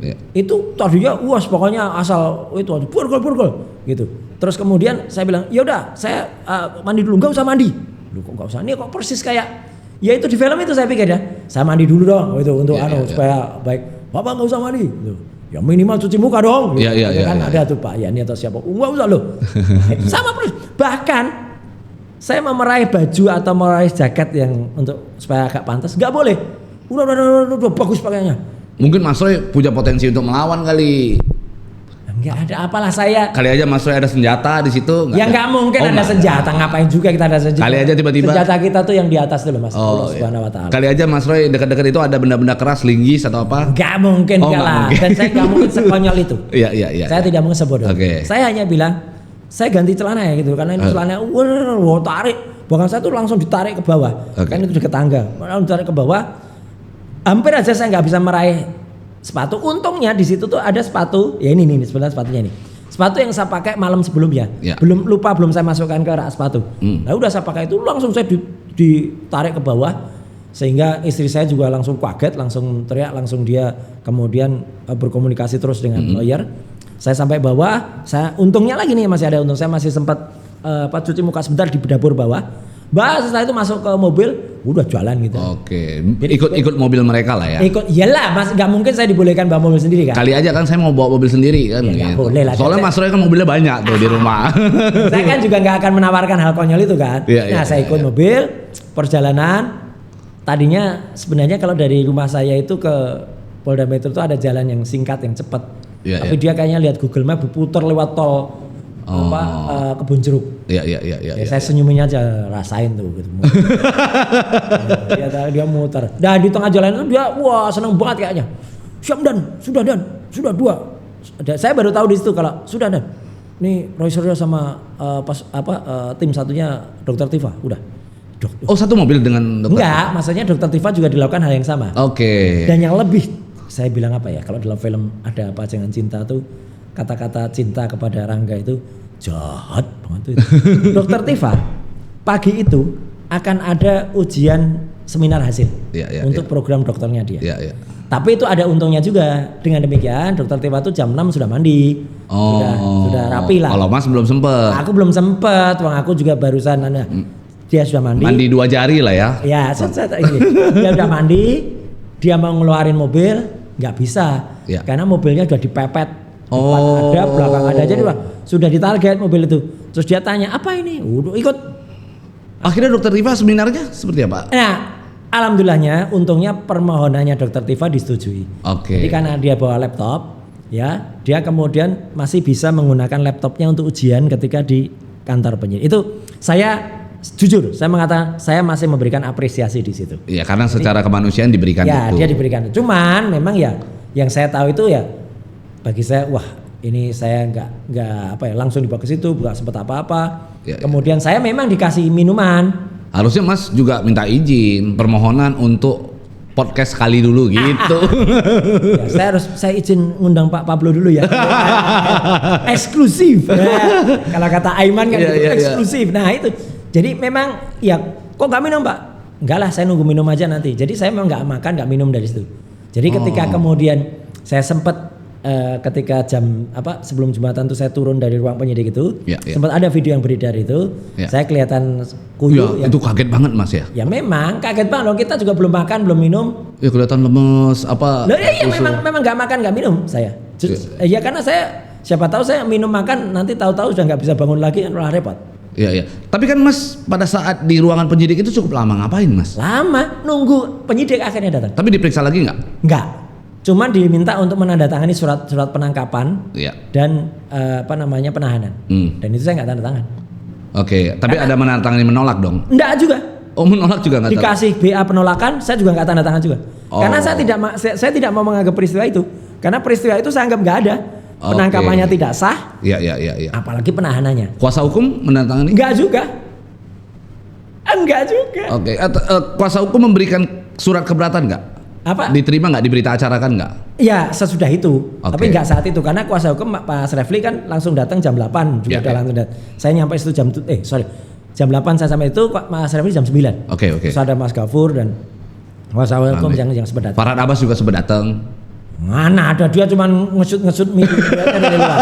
tadinya pokoknya asal itu borgol gitu. Terus kemudian saya bilang ya udah saya mandi dulu. Nggak usah mandi. Kok nggak usah, ini kok persis kayak ya itu di film itu saya pikir saya mandi dulu dong itu untuk supaya baik. Bapak nggak usah mandi gitu. Ya minimal cuci muka dong gitu. Ada tuh Pak ini atau siapa nggak usah loh. Sama persis. Bahkan saya mau meraih baju atau meraih jaket yang untuk supaya agak pantas nggak boleh. Udah bagus pakaiannya. Mungkin Mas Roy punya potensi untuk melawan kali. Enggak ada apalah saya. Kali aja Mas Roy ada senjata di situ. Ya nggak mungkin ada senjata. Ngapain juga kita ada senjata. Kali aja tiba-tiba. Senjata kita tuh yang di atas dulu Mas. Allah Subhanahu wa Ta'ala. Kali aja Mas Roy dekat-dekat itu ada benda-benda keras, linggis atau apa? Nggak mungkin lah. Dan saya nggak mungkin sekonyol itu. Iya. Saya tidak mungkin sebodoh. Saya hanya bilang saya ganti celana ya gitu karena ini celananya tarik. Bahkan saya tuh langsung ditarik ke bawah. Kan itu dekat tangga. Lalu ditarik ke bawah. Hampir aja saya nggak bisa meraih sepatu. Untungnya di situ tuh ada sepatu. Ya ini sebenarnya sepatunya ini. Sepatu yang saya pakai malam sebelumnya. Belum saya masukkan ke rak sepatu. Nah udah saya pakai itu langsung saya ditarik ke bawah sehingga istri saya juga langsung kaget, langsung teriak, langsung dia kemudian berkomunikasi terus dengan lawyer. Saya sampai bawah. Saya untungnya lagi nih masih ada untung. Saya masih sempat cuci muka sebentar di dapur bawah. Bahas setelah itu masuk ke mobil, udah jalan gitu. Oke. Ikut mobil mereka lah ya. Ikut, iyalah, Mas, nggak mungkin saya dibolehkan bawa mobil sendiri kan. Kali aja kan saya mau bawa mobil sendiri kan. Ya, gitu. boleh lah. Soalnya Mas Roy kan mobilnya banyak tuh di rumah. Saya kan juga nggak akan menawarkan hal konyol itu kan. Saya ikut mobil, perjalanan. Tadinya sebenarnya kalau dari rumah saya itu ke Polda Metro itu ada jalan yang singkat, yang cepat. Tapi dia kayaknya lihat Google Map putar lewat tol. Kebun jeruk. Iya. Saya senyumin aja, rasain tuh gitu. Dia muter. Dan di tengah jalan itu dia seneng banget kayaknya. Siap Dan, sudah 2. Saya baru tahu di situ kalau sudah Dan. Nih Roy Suryo sama tim satunya Dr. Tifa, udah. Oh, satu mobil dengan dokter? Enggak, maksudnya Dr. Tifa juga dilakukan hal yang sama. Oke. Dan yang lebih, saya bilang apa ya, kalau dalam film Ada Apa Jangan Cinta tuh, kata-kata cinta kepada Rangga itu jahat banget itu. Dokter Tifa pagi itu akan ada ujian seminar hasil untuk program dokternya dia. Tapi itu ada untungnya juga. Dengan demikian Dokter Tifa itu jam 6 sudah mandi. Sudah rapi lah. Kalau Mas belum sempet. Aku belum sempet. Aku juga barusan dia sudah mandi. Mandi 2 jari lah ya. Ya, dia udah mandi. Dia mau ngeluarin mobil, nggak bisa. Karena mobilnya sudah dipepet. Depan ada, belakang ada, jadi sudah ditarget mobil itu. Terus dia tanya, apa ini? Udah ikut. Akhirnya Dokter Tifa seminarnya seperti apa? Nah, alhamdulillahnya, untungnya permohonannya Dokter Tifa disetujui. Jadi karena dia bawa laptop, ya, dia kemudian masih bisa menggunakan laptopnya untuk ujian ketika di kantor penyidik. Itu saya jujur, saya mengatakan saya masih memberikan apresiasi di situ. Iya, karena secara kemanusiaan diberikan itu. Ya, dia diberikan. Cuman memang ya, yang saya tahu itu ya. Bagi saya, ini saya nggak langsung dibawa ke situ, nggak sempat apa-apa. Kemudian saya memang dikasih minuman. Harusnya Mas juga minta izin, permohonan untuk podcast kali dulu gitu. Ya, saya izin ngundang Pak Pablo dulu ya. Eksklusif. Kalau kata Aiman kan eksklusif. Nah itu, jadi memang ya kok nggak minum Pak? Enggak lah, saya nunggu minum aja nanti. Jadi saya memang nggak makan, nggak minum dari situ. Jadi ketika kemudian saya sempat ketika sebelum Jumatan tuh saya turun dari ruang penyidik itu, sempat ada video yang beredar itu, saya kelihatan kuyu. Itu kaget banget Mas ya? Ya memang kaget banget loh, kita juga belum makan belum minum. Ya kelihatan lemes apa? Loh iya memang nggak makan nggak minum saya. Ya karena saya siapa tahu saya minum makan nanti tahu-tahu sudah nggak bisa bangun lagi kan repot. Iya. Tapi kan Mas pada saat di ruangan penyidik itu cukup lama, ngapain Mas? Lama, nunggu penyidik akhirnya datang. Tapi diperiksa lagi nggak? Nggak. Cuman diminta untuk menandatangani surat penangkapan dan penahanan. Dan itu saya nggak tanda tangan. Oke, tapi ada menandatangani menolak dong? Nggak juga. Oh, menolak juga nggak? Dikasih BA penolakan, saya juga nggak tanda tangan juga. Karena saya tidak mau menganggap peristiwa itu. Karena peristiwa itu saya anggap nggak ada. Penangkapannya tidak sah. Iya. Apalagi penahanannya. Kuasa hukum menandatangani? Nggak juga. Enggak juga. Oke. Kuasa hukum memberikan surat keberatan nggak? Apa? Diterima nggak, diberita acara kan nggak? Ya sesudah itu, tapi nggak saat itu karena kuasa hukum Pak Refli kan langsung datang jam 8 juga langsung datang. Saya nyampe itu jam 8 saya sampai itu Mas Refli jam 9. Oke. Terus ada Mas Gafur dan kuasa hukum yang sempat datang. Farhad Abbas juga sempat datang. Mana ada, dia cuma ngesut video dari luar.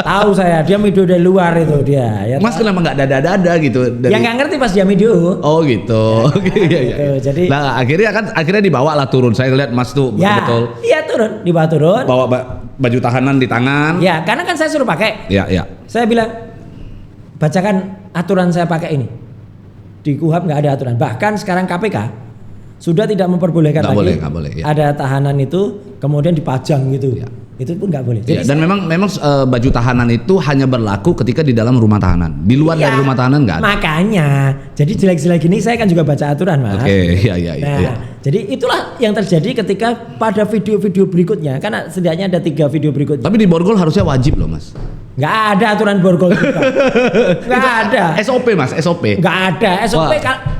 Tahu saya, dia video dari luar itu dia. Ya, Mas kenapa nggak dada gitu? Ya nggak ngerti pas dia video. Oh gitu. Gitu. Jadi. Nah akhirnya dibawa lah turun. Saya lihat Mas tuh betul. Iya dibawa turun. Bawa baju tahanan di tangan. Ya karena kan saya suruh pakai. Iya. Saya bilang bacakan aturan saya pakai ini. Di KUHAP nggak ada aturan. Bahkan sekarang KPK sudah tidak memperbolehkan lagi ada tahanan itu kemudian dipajang gitu. Itu pun nggak boleh. Jadi dan memang baju tahanan itu hanya berlaku ketika di dalam rumah tahanan. Di luar dari rumah tahanan nggak ada. Makanya, jadi jelek-jelek gini saya kan juga baca aturan Mas. Iya. Jadi itulah yang terjadi ketika pada video-video berikutnya. Karena setidaknya ada 3 video berikutnya. Tapi di borgol harusnya wajib loh Mas. Nggak ada aturan borgol juga. Nggak ada. SOP Mas, SOP. Nggak ada.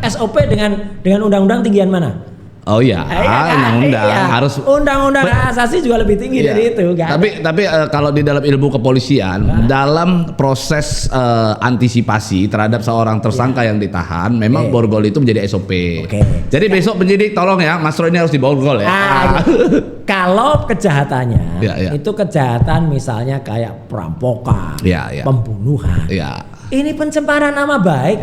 SOP dengan undang-undang tinggian mana? Oh iya, undang-undang harus. Undang-undang asasi juga lebih tinggi dari itu. Tapi kalau di dalam ilmu kepolisian, dalam proses antisipasi terhadap seorang tersangka yang ditahan, memang borgol itu menjadi SOP. Jadi besok penyidik tolong ya, Mas Roy ini harus diborgol ya. Kalau kejahatannya itu kejahatan misalnya kayak perampokan, pembunuhan. Ini pencemaran nama baik.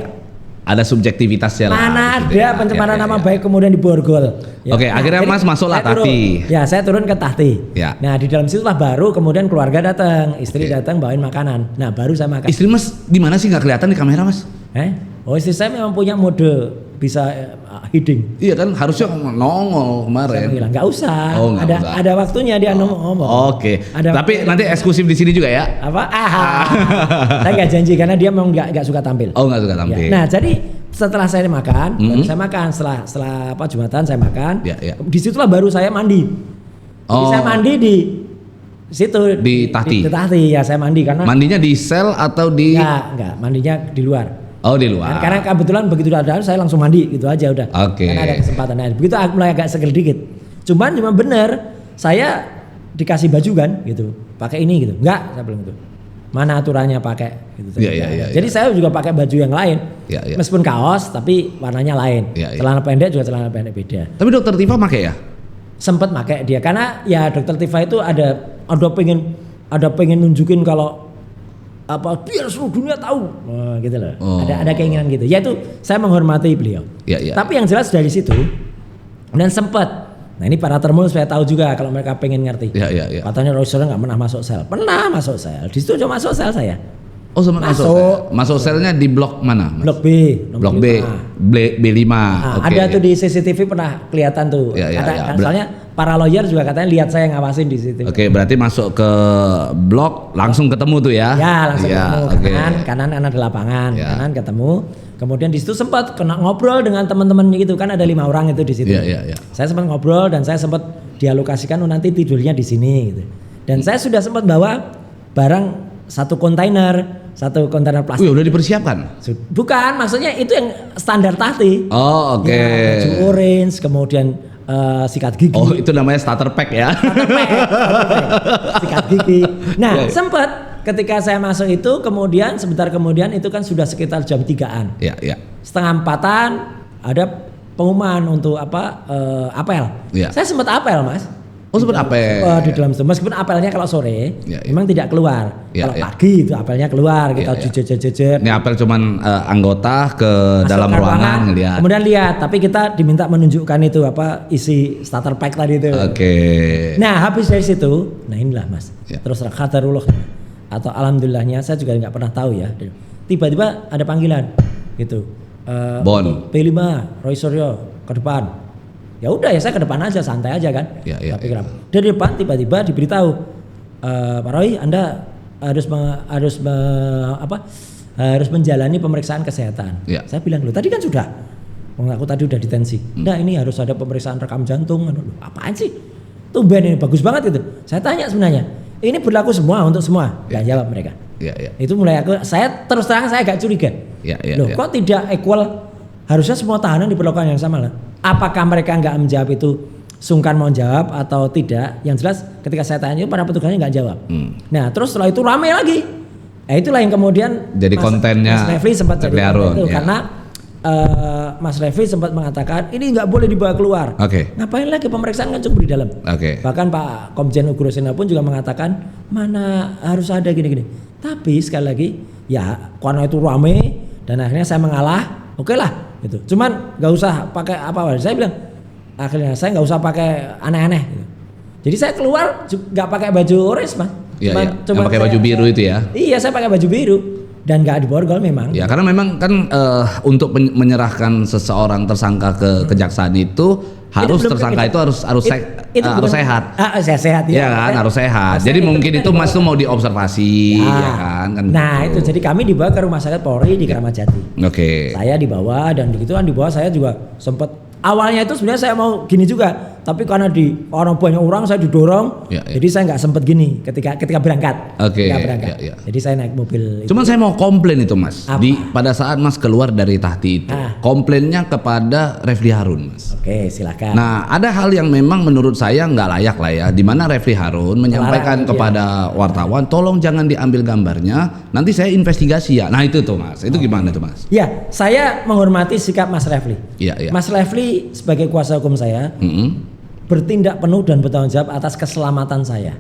ada subjektivitasnya lah. Mana ada pencemaran nama baik kemudian diborgol. Ya. Oke, akhirnya Mas masuklah Tahti. Ya, saya turun ke Tahti. Ya. Nah, di dalam situ lah baru kemudian keluarga datang, istri datang bawain makanan. Nah, baru saya makan. Istri Mas di mana sih, nggak kelihatan di kamera, Mas? Oh, istri saya memang punya mode bisa hiding. Iya kan, harusnya nongol kemarin. Saya bilang nggak usah. Oh, nggak usah. Ada waktunya dia ngomong. Oke. Tapi nanti eksklusif di sini juga ya? Apa? Saya nggak janji karena dia memang nggak suka tampil. Oh, nggak suka tampil. Ya. Nah, jadi setelah saya makan, setelah Jumatan saya makan. Ya. Disitulah baru saya mandi. Jadi saya mandi di situ di Tahti. Di Tahti ya, saya mandi karena. Mandinya di sel atau di? Enggak, mandinya di luar. Oh, di luar. Karena kebetulan begitu ada saya langsung mandi gitu aja udah. Oke. Karena ada kesempatan. Nah, begitu mulai agak seger dikit. Cuma bener saya dikasih baju kan gitu. Pakai ini gitu. Enggak, saya bilang gitu. Mana aturannya pakai gitu. Iya. Jadi saya juga pakai baju yang lain. Iya. Meskipun kaos tapi warnanya lain. Iya. Celana pendek juga celana pendek beda. Tapi Dokter Tifa pakai ya? Sempet pakai dia karena ya Dokter Tifa itu ada pengen nunjukin kalau biar seluruh dunia tahu, gitu loh. Ada keinginan gitu. Ya itu saya menghormati beliau. Ya. Tapi yang jelas dari situ dan sempat. Nah ini para termul saya tahu juga kalau mereka pengen ngerti. Ya. Katanya Royster nggak pernah masuk sel. Pernah masuk sel. Di situ cuma masuk sel saya. Oh, sempat masuk selnya di blok mana, Mas? Blok B. Blok B. B5. Nah, okay. Ada tuh di CCTV pernah kelihatan tuh. Ya. Soalnya para lawyer juga katanya lihat saya ngawasin di CCTV. Oke, berarti masuk ke blok langsung ketemu tuh ya? Ya, langsung ketemu. Okay. Kanan ada lapangan, kanan ketemu. Kemudian di situ sempat kena ngobrol dengan teman-teman gitu kan ada 5 orang itu di situ. Iya. Saya sempat ngobrol dan saya sempat dialokasikan nanti tidurnya di sini gitu. Dan saya sudah sempat bawa barang satu kontainer plastik. Udah dipersiapkan? Bukan, maksudnya itu yang standar Tahti. Oh, oke. Ya, baju orange, kemudian sikat gigi. Oh, itu namanya starter pack ya? Starter pack. Sikat gigi. Nah, sempat ketika saya masuk itu, kemudian sebentar kemudian itu kan sudah sekitar jam 3-an. Iya. Setengah 4-an ada pengumuman untuk apel. Ya. Saya sempat apel, Mas. Oh, sempat apel. Di dalam situ. Meskipun apelnya kalau sore memang tidak keluar. Ya, kalau pagi itu apelnya keluar, kita jejer. Ini apel cuman anggota ke masuk dalam ruangan ngeliat. Kemudian lihat, tapi kita diminta menunjukkan itu isi starter pack tadi itu. Oke. Nah, habis dari situ, nah inilah Mas. Terus qadarullah atau alhamdulillahnya saya juga nggak pernah tahu ya. Tiba-tiba ada panggilan gitu. Bon. P5 Roy Suryo ke depan. Ya udah ya saya ke depan aja santai aja kan. Tapi dari depan tiba-tiba diberitahu Pak Roy Anda harus menjalani pemeriksaan kesehatan. Saya bilang loh tadi kan sudah. Aku tadi udah detensi. Nah ini harus ada pemeriksaan rekam jantung. Apaan sih? Tumben ini bagus banget itu. Saya tanya sebenarnya. Ini berlaku semua untuk semua. Gak jawab mereka. Itu mulai saya terus terang saya agak curiga. Loh kok tidak equal? Harusnya semua tahanan diperlakukan yang sama lah. Apakah mereka nggak menjawab itu sungkan mau jawab atau tidak? Yang jelas ketika saya tanya para petugasnya nggak jawab. Nah terus setelah itu ramai lagi. Itulah yang kemudian jadi kontennya Mas Refli sempat jadi konten itu karena Mas Refli sempat mengatakan ini nggak boleh dibawa keluar. Ngapain lagi pemeriksaan kan cukup di dalam. Bahkan Pak Komjen Ugrosena pun juga mengatakan mana harus ada gini-gini. Tapi sekali lagi ya karena itu ramai dan akhirnya saya mengalah. Oke lah. Gitu. Cuman nggak usah pakai apa-apa. Saya bilang akhirnya saya nggak usah pakai aneh-aneh. Gitu. Jadi saya keluar nggak pakai baju orange Mas. Cuma pakai baju biru itu ya? Iya saya pakai baju biru dan nggak diborgol memang. Ya karena memang kan untuk menyerahkan seseorang tersangka ke kejaksaan itu harus tersangka itu harus sehat. Sehat ya. Iya kan harus sehat. Jadi mungkin itu Mas tuh mau diobservasi ya kan. Nah itu jadi kami dibawa ke rumah sakit Polri di Kramat Jati. Saya dibawa dan begitu kan dibawa saya juga sempat awalnya itu sebenarnya saya mau gini juga. Tapi karena orang banyak orang saya didorong, jadi saya nggak sempat gini ketika berangkat. Jadi saya naik mobil. Cuman saya mau komplain itu Mas. Pada saat Mas keluar dari Tahti itu, komplainnya kepada Refli Harun Mas. Silakan. Nah ada hal yang memang menurut saya nggak layak lah ya, di mana Refli Harun menyampaikan kepada wartawan, tolong jangan diambil gambarnya, nanti saya investigasi ya. Nah itu tuh Mas, itu gimana tuh Mas? Ya, saya menghormati sikap Mas Refli. Mas Refli sebagai kuasa hukum saya. Bertindak penuh dan bertanggung jawab atas keselamatan saya.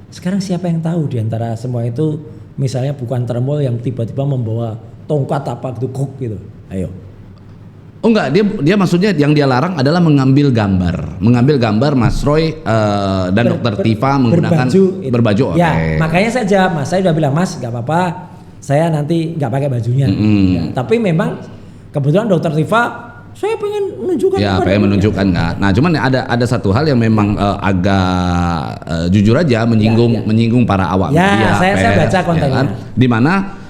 Sekarang siapa yang tahu di antara semua itu misalnya bukan termul yang tiba-tiba membawa tongkat apa gitu. Ayo. Oh enggak, dia maksudnya yang dia larang adalah mengambil gambar Mas Roy dan Dokter Tifa menggunakan berbaju. Ya, makanya saya jawab, Mas, saya udah bilang, Mas, nggak apa-apa, saya nanti nggak pakai bajunya. Ya, tapi memang kebetulan Dokter Tifa, saya pengen menunjukkan. Ya, pengen menunjukkan nggak. Nah, cuman ada satu hal yang memang agak jujur aja menyinggung para awak media. Saya baca kontennya. Ya kan? Di mana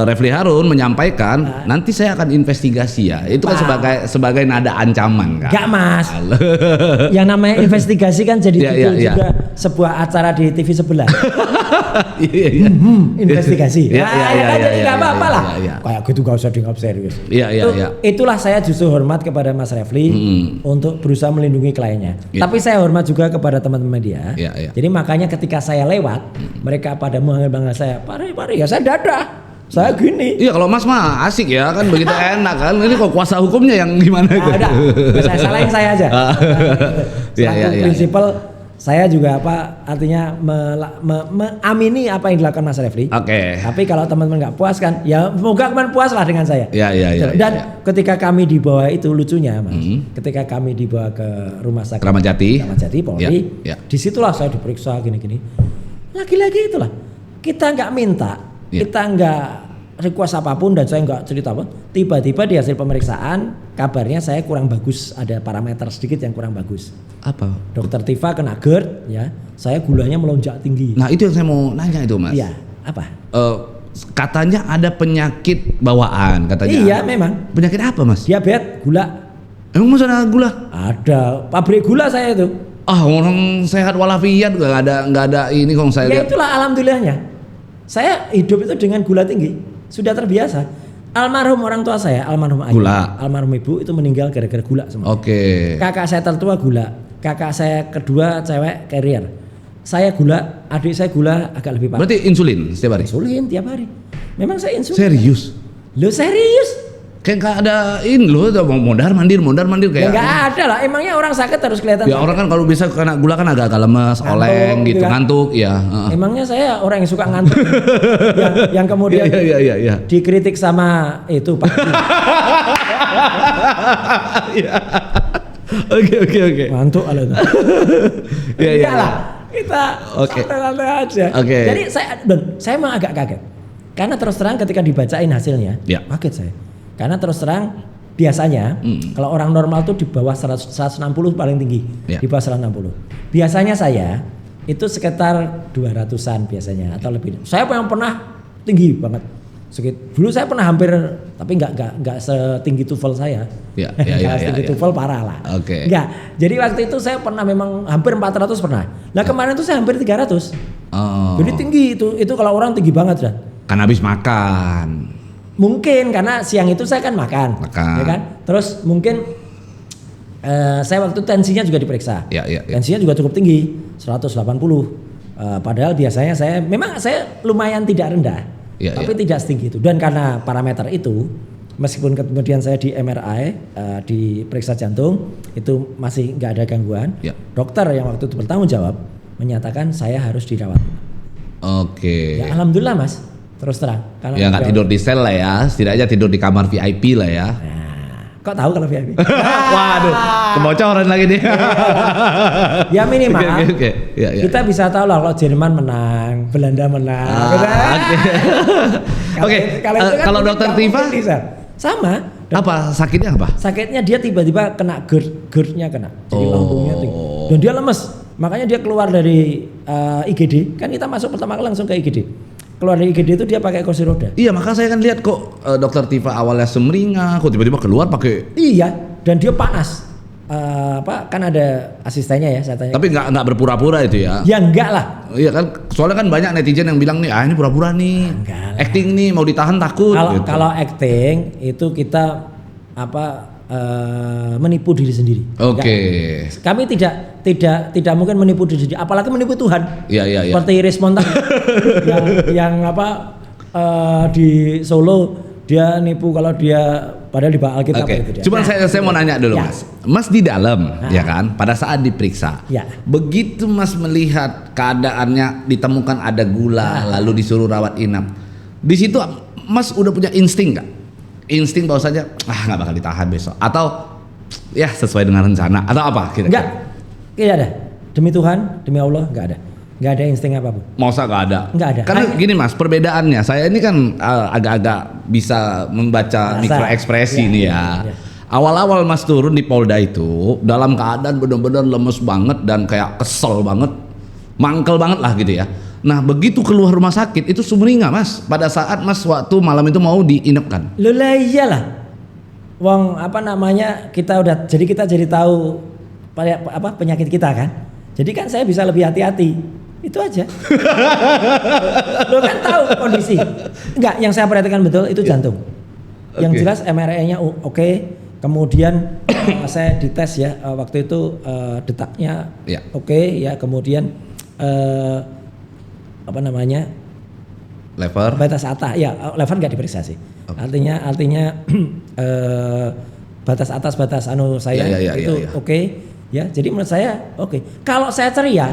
Refli Harun menyampaikan nanti saya akan investigasi ya. Itu kan sebagai nada ancaman kan. Enggak, Mas. Yang namanya investigasi kan jadi juga sebuah acara di TV sebelah. Investigasi. Jadi enggak apa-apa lah. Kayak gitu enggak usah dianggap serius. Itulah saya justru hormat kepada Mas Refli untuk berusaha melindungi kliennya. Tapi saya hormat juga kepada teman-teman media. Jadi makanya ketika saya lewat, mereka pada menganggap saya, "Pare, ya saya dadah. Saya gini." Iya, kalau Mas mah asik ya kan, begitu enak kan. Ini kok kuasa hukumnya yang gimana itu? Ada. Saya salahin saya aja. Selaku prinsipal saya juga artinya mengamini apa yang dilakukan Mas Refli. Oke. Tapi kalau teman-teman nggak puas kan, ya semoga teman puas lah dengan saya. Dan ketika kami dibawa itu lucunya, Mas. Ketika kami dibawa ke rumah sakit Kramat Jati Polri, disitulah saya diperiksa gini-gini. Lagi-lagi itulah kita nggak minta. Kita nggak request apapun dan saya nggak cerita apa. Tiba-tiba di hasil pemeriksaan kabarnya saya kurang bagus, ada parameter sedikit yang kurang bagus. Apa? Dokter Tifa kena GERD ya, saya gulanya melonjak tinggi. Nah itu yang saya mau nanya itu, Mas. Iya, apa? Katanya ada penyakit bawaan katanya. Iya memang. Penyakit apa, Mas? Diabetes, gula. Emang Mas ada gula? Ada, pabrik gula saya itu. Orang sehat walafiat nggak ada ini kok saya lihat. Ya itulah alhamdulillahnya. Saya hidup itu dengan gula tinggi, sudah terbiasa. Almarhum orang tua saya, almarhum ayah, almarhum ibu itu meninggal gara-gara gula semua. Oke. Kakak saya tertua gula, kakak saya kedua cewek carrier. Saya gula, adik saya gula agak lebih parah. Berarti insulin setiap hari? Insulin tiap hari. Memang saya insulin. Serius? Lo serius? Kayak nggak ada ini loh, mondar mandir kayak. Ya nggak ada lah, emangnya orang sakit harus kelihatan. Ya sakit. Orang kan kalau bisa kena gula kan agak lemes, ngantuk, oleng gitu, ya. Ngantuk ya. Emangnya saya orang yang suka ngantuk, yang kemudian dikritik sama itu Pak. Oke. Ngantuk ala itu. Iya lah, kita santai aja. Jadi saya memang agak kaget, karena terus terang ketika dibacain hasilnya, kaget saya. Karena terus terang biasanya kalau orang normal tuh di bawah 160 paling tinggi, di bawah 160. Biasanya saya itu sekitar 200-an biasanya atau lebih. Saya yang pernah tinggi banget. Dulu saya pernah hampir, tapi nggak setinggi TOEFL saya. Setinggi TOEFL parah lah. Enggak. Jadi waktu itu saya pernah memang hampir 400 pernah. Nah kemarin itu saya hampir 300. Jadi tinggi itu kalau orang tinggi banget dah. Karena habis makan. Mungkin karena siang itu saya kan makan. Ya kan? Terus mungkin saya waktu tensinya juga diperiksa. Tensinya juga cukup tinggi, 180. Padahal biasanya saya lumayan tidak rendah, tapi tidak setinggi itu. Dan karena parameter itu, meskipun kemudian saya di MRI, diperiksa jantung, itu masih nggak ada gangguan. Dokter yang waktu itu bertanggung jawab menyatakan saya harus dirawat. Ya, alhamdulillah Mas. Terus terang. Ya nggak tidur di sel lah ya, setidaknya tidur di kamar VIP lah ya. Nah, kok tahu kalau VIP? Waduh, kebocoran lagi nih. Ya minimal. Kita bisa tahu lah kalau Jerman menang, Belanda menang. Kalau Dokter Tifa sama. Apa sakitnya apa? Sakitnya dia tiba-tiba kena GERD-nya kena. Jadi lambungnya tinggi. Dan dia lemes. Makanya dia keluar dari IGD. Kan kita masuk pertama kali langsung ke IGD. Keluar dari IGD itu dia pakai kursi roda. Iya, maka saya kan lihat kok Dokter Tifa awalnya semringah, kok tiba-tiba keluar pakai. Iya, dan dia panas. Kan ada asistennya ya, saya tanya. Tapi nggak berpura-pura itu ya? Ya enggak lah. Iya kan, soalnya kan banyak netizen yang bilang nih, ini pura-pura nih, acting nih, mau ditahan takut. Kalau acting itu kita menipu diri sendiri. Kami tidak mungkin menipu diri sendiri, apalagi menipu Tuhan. Seperti Iris Montag yang di Solo dia nipu kalau dia padahal di Alkitab itu dia. Cuman saya mau nanya dulu Mas di dalam ya kan pada saat diperiksa. Begitu Mas melihat keadaannya ditemukan ada gula lalu disuruh rawat inap. Di situ Mas udah punya insting nggak? insting bahwasanya nggak bakal ditahan besok, atau ya sesuai dengan rencana, atau apa kira-kira? Tidak ada. Demi Tuhan, demi Allah, nggak ada insting apapun. Masa nggak ada? Nggak ada. Karena gini Mas, perbedaannya saya ini kan agak-agak bisa membaca mikro ekspresi nih ya. Awal-awal Mas turun di Polda itu dalam keadaan benar-benar lemes banget dan kayak kesel banget, mangkel banget lah gitu ya. Nah begitu keluar rumah sakit itu sumringah Mas pada saat Mas waktu malam itu mau diinapkan. Loh lah iyalah. Wong kita jadi tahu penyakit kita kan. Jadi kan saya bisa lebih hati-hati. Itu aja. Lo kan tahu kondisi. Enggak, yang saya perhatikan betul itu jantung. Yang jelas MRI-nya oke. Kemudian saya dites ya waktu itu detaknya oke ya. Kemudian lever batas atas ya, lever nggak diperiksa sih. Artinya batas atas batas saya itu oke ya. Jadi menurut saya oke. Kalau saya ceria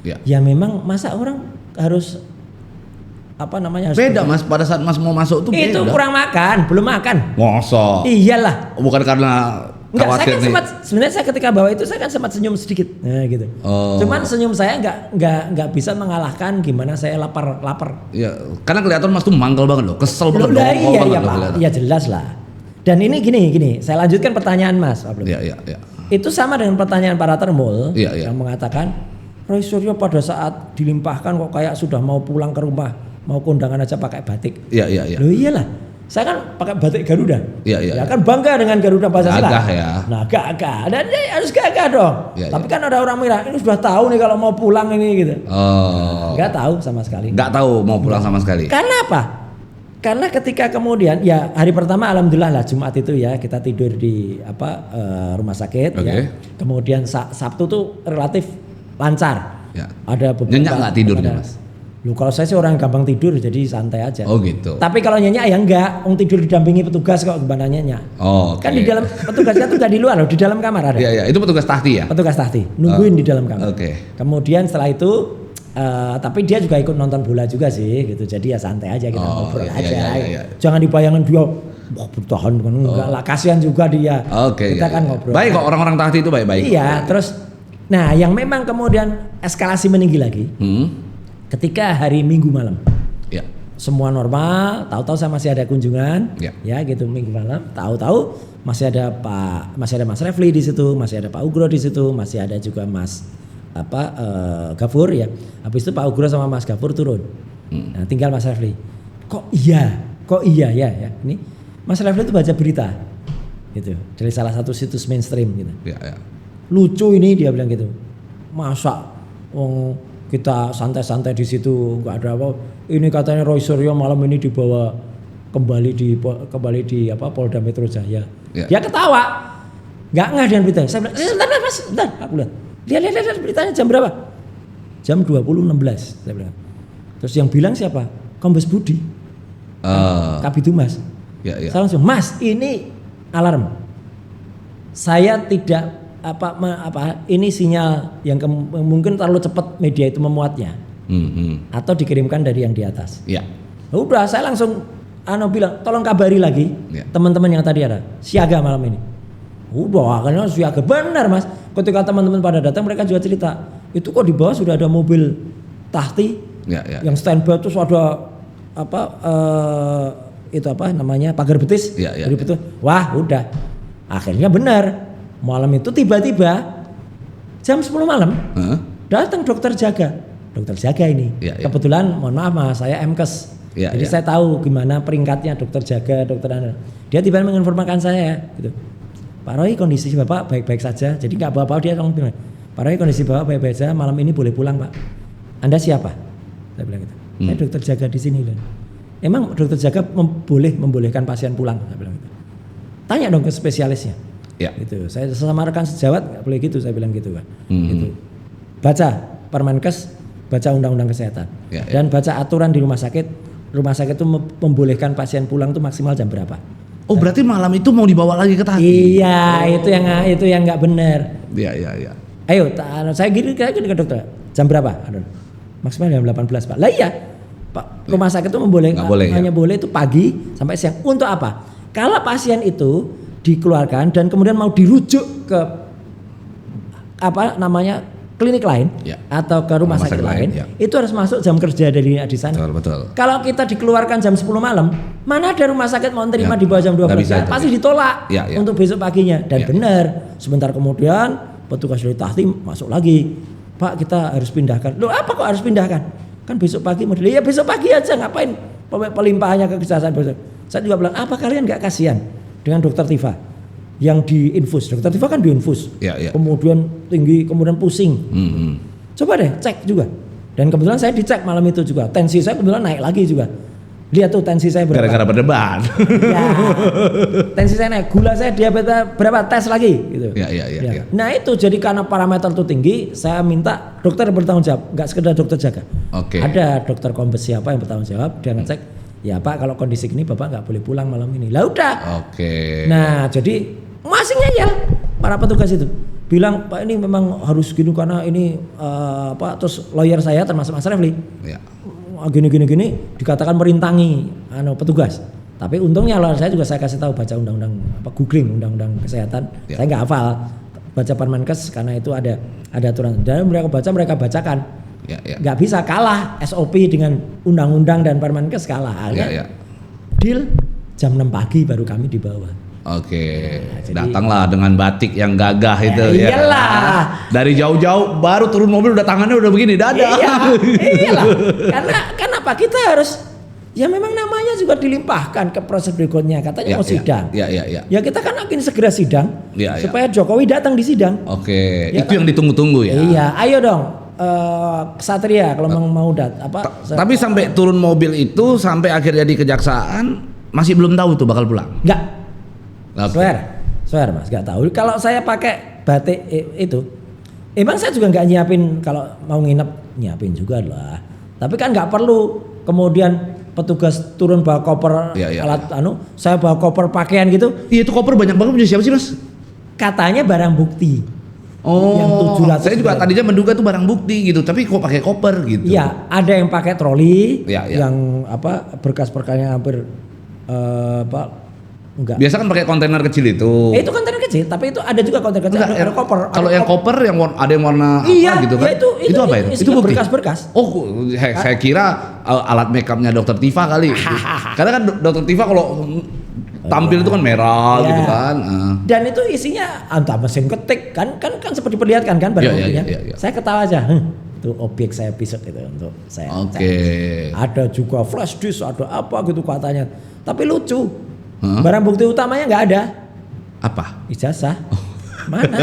ya memang masa orang harus harus beda Mas pada saat Mas mau masuk tuh itu beda. Kurang makan, belum makan. Masa? Iyalah. Bukan karena khawatir nih. Sebenarnya saya ketika bawa itu saya kan sempat senyum sedikit, gitu. Cuman senyum saya nggak bisa mengalahkan gimana saya lapar. Iya, karena kelihatan Mas tuh mangkel banget loh, kesel banget. Iya Pak, iya jelas lah. Dan ini gini, saya lanjutkan pertanyaan Mas. Iya. Itu sama dengan pertanyaan para termul yang mengatakan Roy Suryo pada saat dilimpahkan kok kayak sudah mau pulang ke rumah, mau kondangan aja pakai batik. Iya. Loh iyalah. Saya kan pakai batik Garuda. Iya. Kan bangga dengan Garuda Pancasila. Gagah ya. Nah, gagah. Dan dia harus gagah dong. Tapi kan ada orang mengira ini sudah tahu nih kalau mau pulang ini gitu. Enggak tahu sama sekali. Enggak tahu mau pulang sama sekali. Karena apa? Karena ketika kemudian ya hari pertama alhamdulillah lah Jumat itu ya kita tidur di rumah sakit ya. Kemudian Sabtu tuh relatif lancar. Ya. Ada beberapa. Nyenyak nggak tidurnya Mas? Loh, kalau saya sih orang gampang tidur jadi santai aja. Oh gitu. Tapi kalau nyenyak ya enggak, tidur didampingi petugas kok gimana nyenyak. Kan di dalam petugasnya tuh enggak di luar loh, di dalam kamar ada. Iya, itu petugas tahti ya? Petugas tahti, nungguin di dalam kamar. Kemudian setelah itu tapi dia juga ikut nonton bola juga sih gitu. Jadi ya santai aja kita ngobrol aja. Iya. Jangan dibayangin dia bertahan kan enggak lah, kasihan juga dia. Kita kan ngobrol. Baik kok orang-orang tahti itu baik-baik. Iya, terus nah yang memang kemudian eskalasi meninggi lagi. Ketika hari Minggu malam, semua normal, tahu-tahu saya masih ada kunjungan, ya gitu Minggu malam, tahu-tahu masih ada Mas Refli di situ, masih ada Pak Ugro di situ, masih ada juga Mas Gafur ya. Habis itu Pak Ugro sama Mas Gafur turun, nah tinggal Mas Refli. Kok iya ya. Ini Mas Refli itu baca berita, gitu dari salah satu situs mainstream gitu. Lucu ini dia bilang gitu, masa kita santai-santai di situ nggak ada apa. Ini katanya Roy Suryo malam ini dibawa kembali di Polda Metro Jaya. Dia ketawa, nggak dengan berita. Saya bilang, sebentar Mas, sebentar. Aku lihat beritanya jam berapa? Jam 20.16. Saya bilang. Terus yang bilang siapa? Kombes Budi, Kabitumas. Saya langsung, Mas ini alarm. Saya tidak ini sinyal yang mungkin terlalu cepat media itu memuatnya atau dikirimkan dari yang di atas. Udah saya langsung bilang tolong kabari lagi teman-teman yang tadi ada siaga malam ini. Udah akhirnya siaga benar Mas. Ketika teman-teman pada datang mereka juga cerita itu kok di bawah sudah ada mobil tahti yang standby terus ada pagar betis. Betul. Wah udah akhirnya benar. Malam itu tiba-tiba jam 10 malam datang dokter jaga ini. Kebetulan mohon maaf Mas, saya MKes. Jadi saya tahu gimana peringkatnya dokter jaga, dia tiba-tiba menginformasikan saya gitu. Pak Roy kondisi Bapak baik-baik saja. Jadi enggak apa-apa, dia langsung bilang, Pak Roy kondisi Bapak baik-baik saja, malam ini boleh pulang Pak. Anda siapa? Saya bilang gitu. Saya dokter jaga di sini loh. Emang dokter jaga membolehkan pasien pulang? Saya bilang gitu. Tanya dong ke spesialisnya. Gitu. Saya sama rekan sejawat nggak boleh gitu, saya bilang gitu kan. Gitu. Baca Permenkes, baca Undang-Undang Kesehatan, dan baca aturan di rumah sakit. Rumah sakit itu membolehkan pasien pulang tuh maksimal jam berapa? Berarti malam itu mau dibawa lagi ke tahti? Iya, itu yang nggak benar. Iya. Ayo, saya gini ke dokter. Jam berapa? Maksimal jam 18 Pak. Lah iya, Pak. Rumah sakit itu membolehkan. Hanya boleh itu pagi sampai siang. Untuk apa? Kalau pasien itu dikeluarkan dan kemudian mau dirujuk ke klinik lain atau ke rumah sakit lain, itu harus masuk jam kerja dari di sana. Betul. Kalau kita dikeluarkan jam 10 malam, mana ada rumah sakit mau terima di bawah jam 12? Pasti ditolak untuk besok paginya. Dan benar, sebentar kemudian petugas dari Tahtim masuk lagi. Pak, kita harus pindahkan. Loh, apa kok harus pindahkan? Kan besok pagi mau ya besok pagi aja, ngapain pelimpahannya ke kejaksaan besok. Saya juga bilang, apa kalian nggak kasihan dengan Dokter Tifa yang diinfus? Dokter Tifa kan diinfus, kemudian tinggi, kemudian pusing. Coba deh cek juga. Dan kebetulan saya dicek malam itu juga, tensi saya kebetulan naik lagi juga. Lihat tuh tensi saya berapa. Gara-gara berdebat. Ya, tensi saya naik, gula saya diabetes berapa, tes lagi gitu. Ya. Nah itu jadi karena parameter itu tinggi, saya minta dokter bertanggung jawab, nggak sekedar dokter jaga. Ada dokter kombes siapa yang bertanggung jawab, dia ngecek, ya Pak kalau kondisi ini Bapak nggak boleh pulang malam ini. Lah udah. Nah jadi masih ngeyel para petugas itu. Bilang Pak ini memang harus gini karena ini terus lawyer saya termasuk Mas Refli. Gini dikatakan merintangi petugas. Tapi untungnya lawyer saya juga saya kasih tahu baca undang-undang googling undang-undang kesehatan. Saya nggak hafal, baca Permenkes karena itu ada aturan. Dan mereka bacakan. Nggak bisa kalah SOP dengan undang-undang dan Permenkes kalah. Deal jam 6 pagi baru kami dibawa. Nah, datanglah dengan batik yang gagah itu ya. Iyalah. Dari jauh-jauh baru turun mobil udah tangannya udah begini, dadah. Iyalah. Karena apa kita harus ya memang namanya juga dilimpahkan ke proses berikutnya katanya mau sidang. Ya kita kan akan segera sidang supaya Jokowi datang di sidang. Itu yang ditunggu-tunggu ya. Iya, ayo dong. Kesatria kalau mau tapi sampai turun mobil itu sampai akhirnya di kejaksaan masih belum tahu tuh bakal pulang. Enggak. Swear Mas, nggak tahu. Kalau saya pakai batik itu, emang saya juga nggak nyiapin kalau mau nginep nyiapin juga lah. Tapi kan nggak perlu kemudian petugas turun bawa koper alat saya bawa koper pakaian gitu. Iya itu koper banyak banget punya siapa sih Mas? Katanya barang bukti. Yang 700 saya juga tadinya menduga itu barang bukti gitu, tapi kok pakai koper gitu. Iya, ada yang pakai troli, yang berkas-berkasnya hampir enggak. Biasa kan pakai kontainer kecil itu. Itu kontainer kecil, tapi itu ada juga kontainer kecil. Ada koper. Kalau yang koper yang ada yang warna apa gitu kan? Itu apa itu? Itu bukti. Berkas-berkas. Saya kira alat makeupnya Dokter Tifa kali. Karena kan Dokter Tifa kalau tampil itu kan merah gitu kan. Dan itu isinya entah mesin ketik kan seperti diperlihatkan kan barang buktinya. Saya ketawa aja. Itu objek saya episode itu untuk saya. Ada juga flash disk, ada apa gitu katanya. Tapi lucu. Barang bukti utamanya nggak ada. Apa? Ijazah. Mana?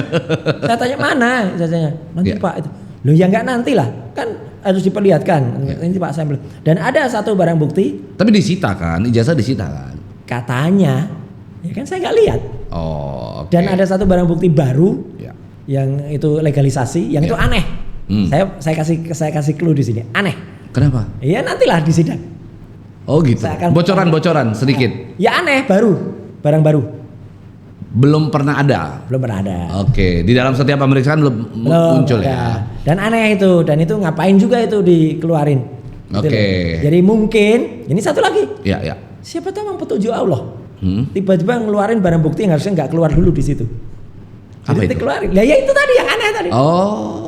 Saya tanya mana ijazahnya? Nanti Pak itu. Loh ya nggak nanti lah. Kan harus diperlihatkan. Ini Pak saya belum. Dan ada satu barang bukti. Tapi disita kan? Ijazah disita kan? Katanya. Ya kan saya nggak lihat. Dan ada satu barang bukti baru. Yang itu legalisasi. Yang itu aneh. Saya kasih clue di sini. Aneh. Kenapa? Iya nantilah di sidang. Gitu. Bocoran sedikit. Ya aneh, barang baru. Belum pernah ada. Di dalam setiap pemeriksaan belum muncul ya. Dan aneh itu, dan itu ngapain juga itu dikeluarin. Jadi mungkin ini satu lagi. Siapa tahu memang petunjuk Allah. Tiba-tiba ngeluarin barang bukti yang harusnya nggak keluar dulu di situ. Jadi dikeluarin. Ya itu tadi yang aneh tadi.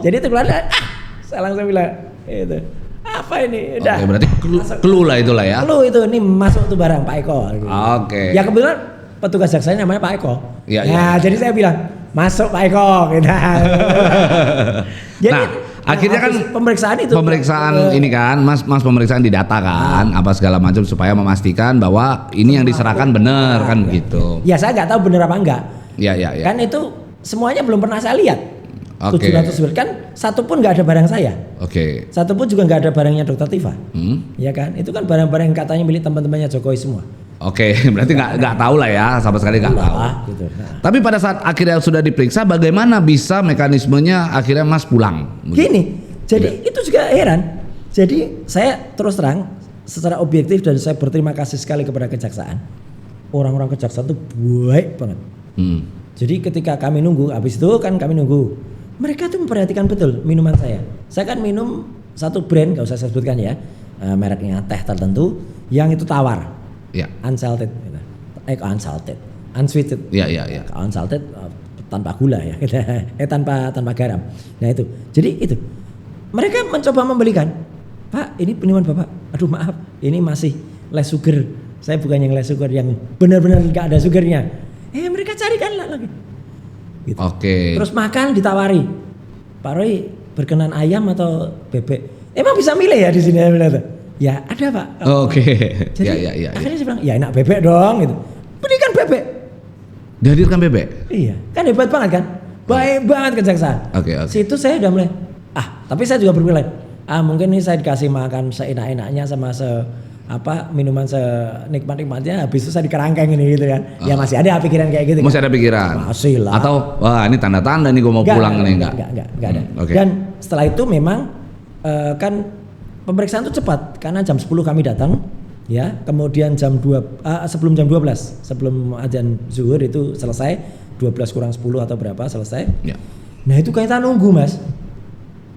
Jadi itu keluar. Saya langsung bilang itu. Apa ini? Udah. Berarti clue lah itulah ya. Clue itu ini masuk tuh barang Pak Eko. Gitu. Ya kebetulan petugas jaksanya namanya Pak Eko. Jadi saya bilang masuk Pak Eko. Gitu. Jadi akhirnya kan pemeriksaan ini kan, Mas pemeriksaan di data kan, apa segala macam supaya memastikan bahwa ini yang diserahkan benar kan gitu. Ya saya nggak tahu benar apa enggak. Kan itu semuanya belum pernah saya lihat. 700 kan satu pun nggak ada barang saya. Satu pun juga nggak ada barangnya Dokter Tifa. Ya kan? Itu kan barang-barang yang katanya milik teman-temannya Jokowi semua. Berarti nggak tahu lah ya, sama sekali nggak tahu. Gitu. Tapi pada saat akhirnya sudah diperiksa, bagaimana bisa mekanismenya akhirnya Mas pulang? Gini, jadi itu juga heran. Jadi saya terus terang secara objektif dan saya berterima kasih sekali kepada kejaksaan. Orang-orang kejaksaan itu baik banget. Jadi ketika kami nunggu, habis itu kan kami nunggu. Mereka tuh memperhatikan betul minuman saya. Saya kan minum satu brand, gak usah saya sebutkan ya, mereknya teh tertentu, yang itu tawar, unsalted. Gitu. unsalted, unsweetened. Iya. Unsalted tanpa gula ya, tanpa garam. Nah itu, jadi itu mereka mencoba membelikan. Pak, ini minuman Bapak. Aduh maaf, ini masih less sugar. Saya bukan yang less sugar, yang benar-benar nggak ada sugarnya. Mereka carikan lagi. Gitu. Oke. Terus makan ditawari, Pak Roy berkenan ayam atau bebek? Emang bisa milih ya di sini? Ya ada Pak. Oke. Jadi ya. akhirnya saya bilang, ya enak bebek dong. Gitu. Berikan bebek. Dihadirkan bebek? Iya, kan hebat banget kan? Baik banget kejaksaan. Oke. Situ saya udah mulai, tapi saya juga berpikir, mungkin ini saya dikasih makan seenak-enaknya sama minuman senikmat-nikmatnya, habis itu saya dikerangkeng ini gitu kan. Ya masih ada pikiran kayak gitu. Masih kan? ada pikiran? Masih lah. Atau wah ini tanda-tanda nih gue mau pulang nih, enggak ada. Okay. Dan setelah itu memang kan pemeriksaan itu cepat karena jam 10 kami datang. Ya, kemudian sebelum jam 12, sebelum azan zuhur itu selesai, 12 kurang 10 atau berapa selesai. Ya. Nah itu kita nunggu Mas,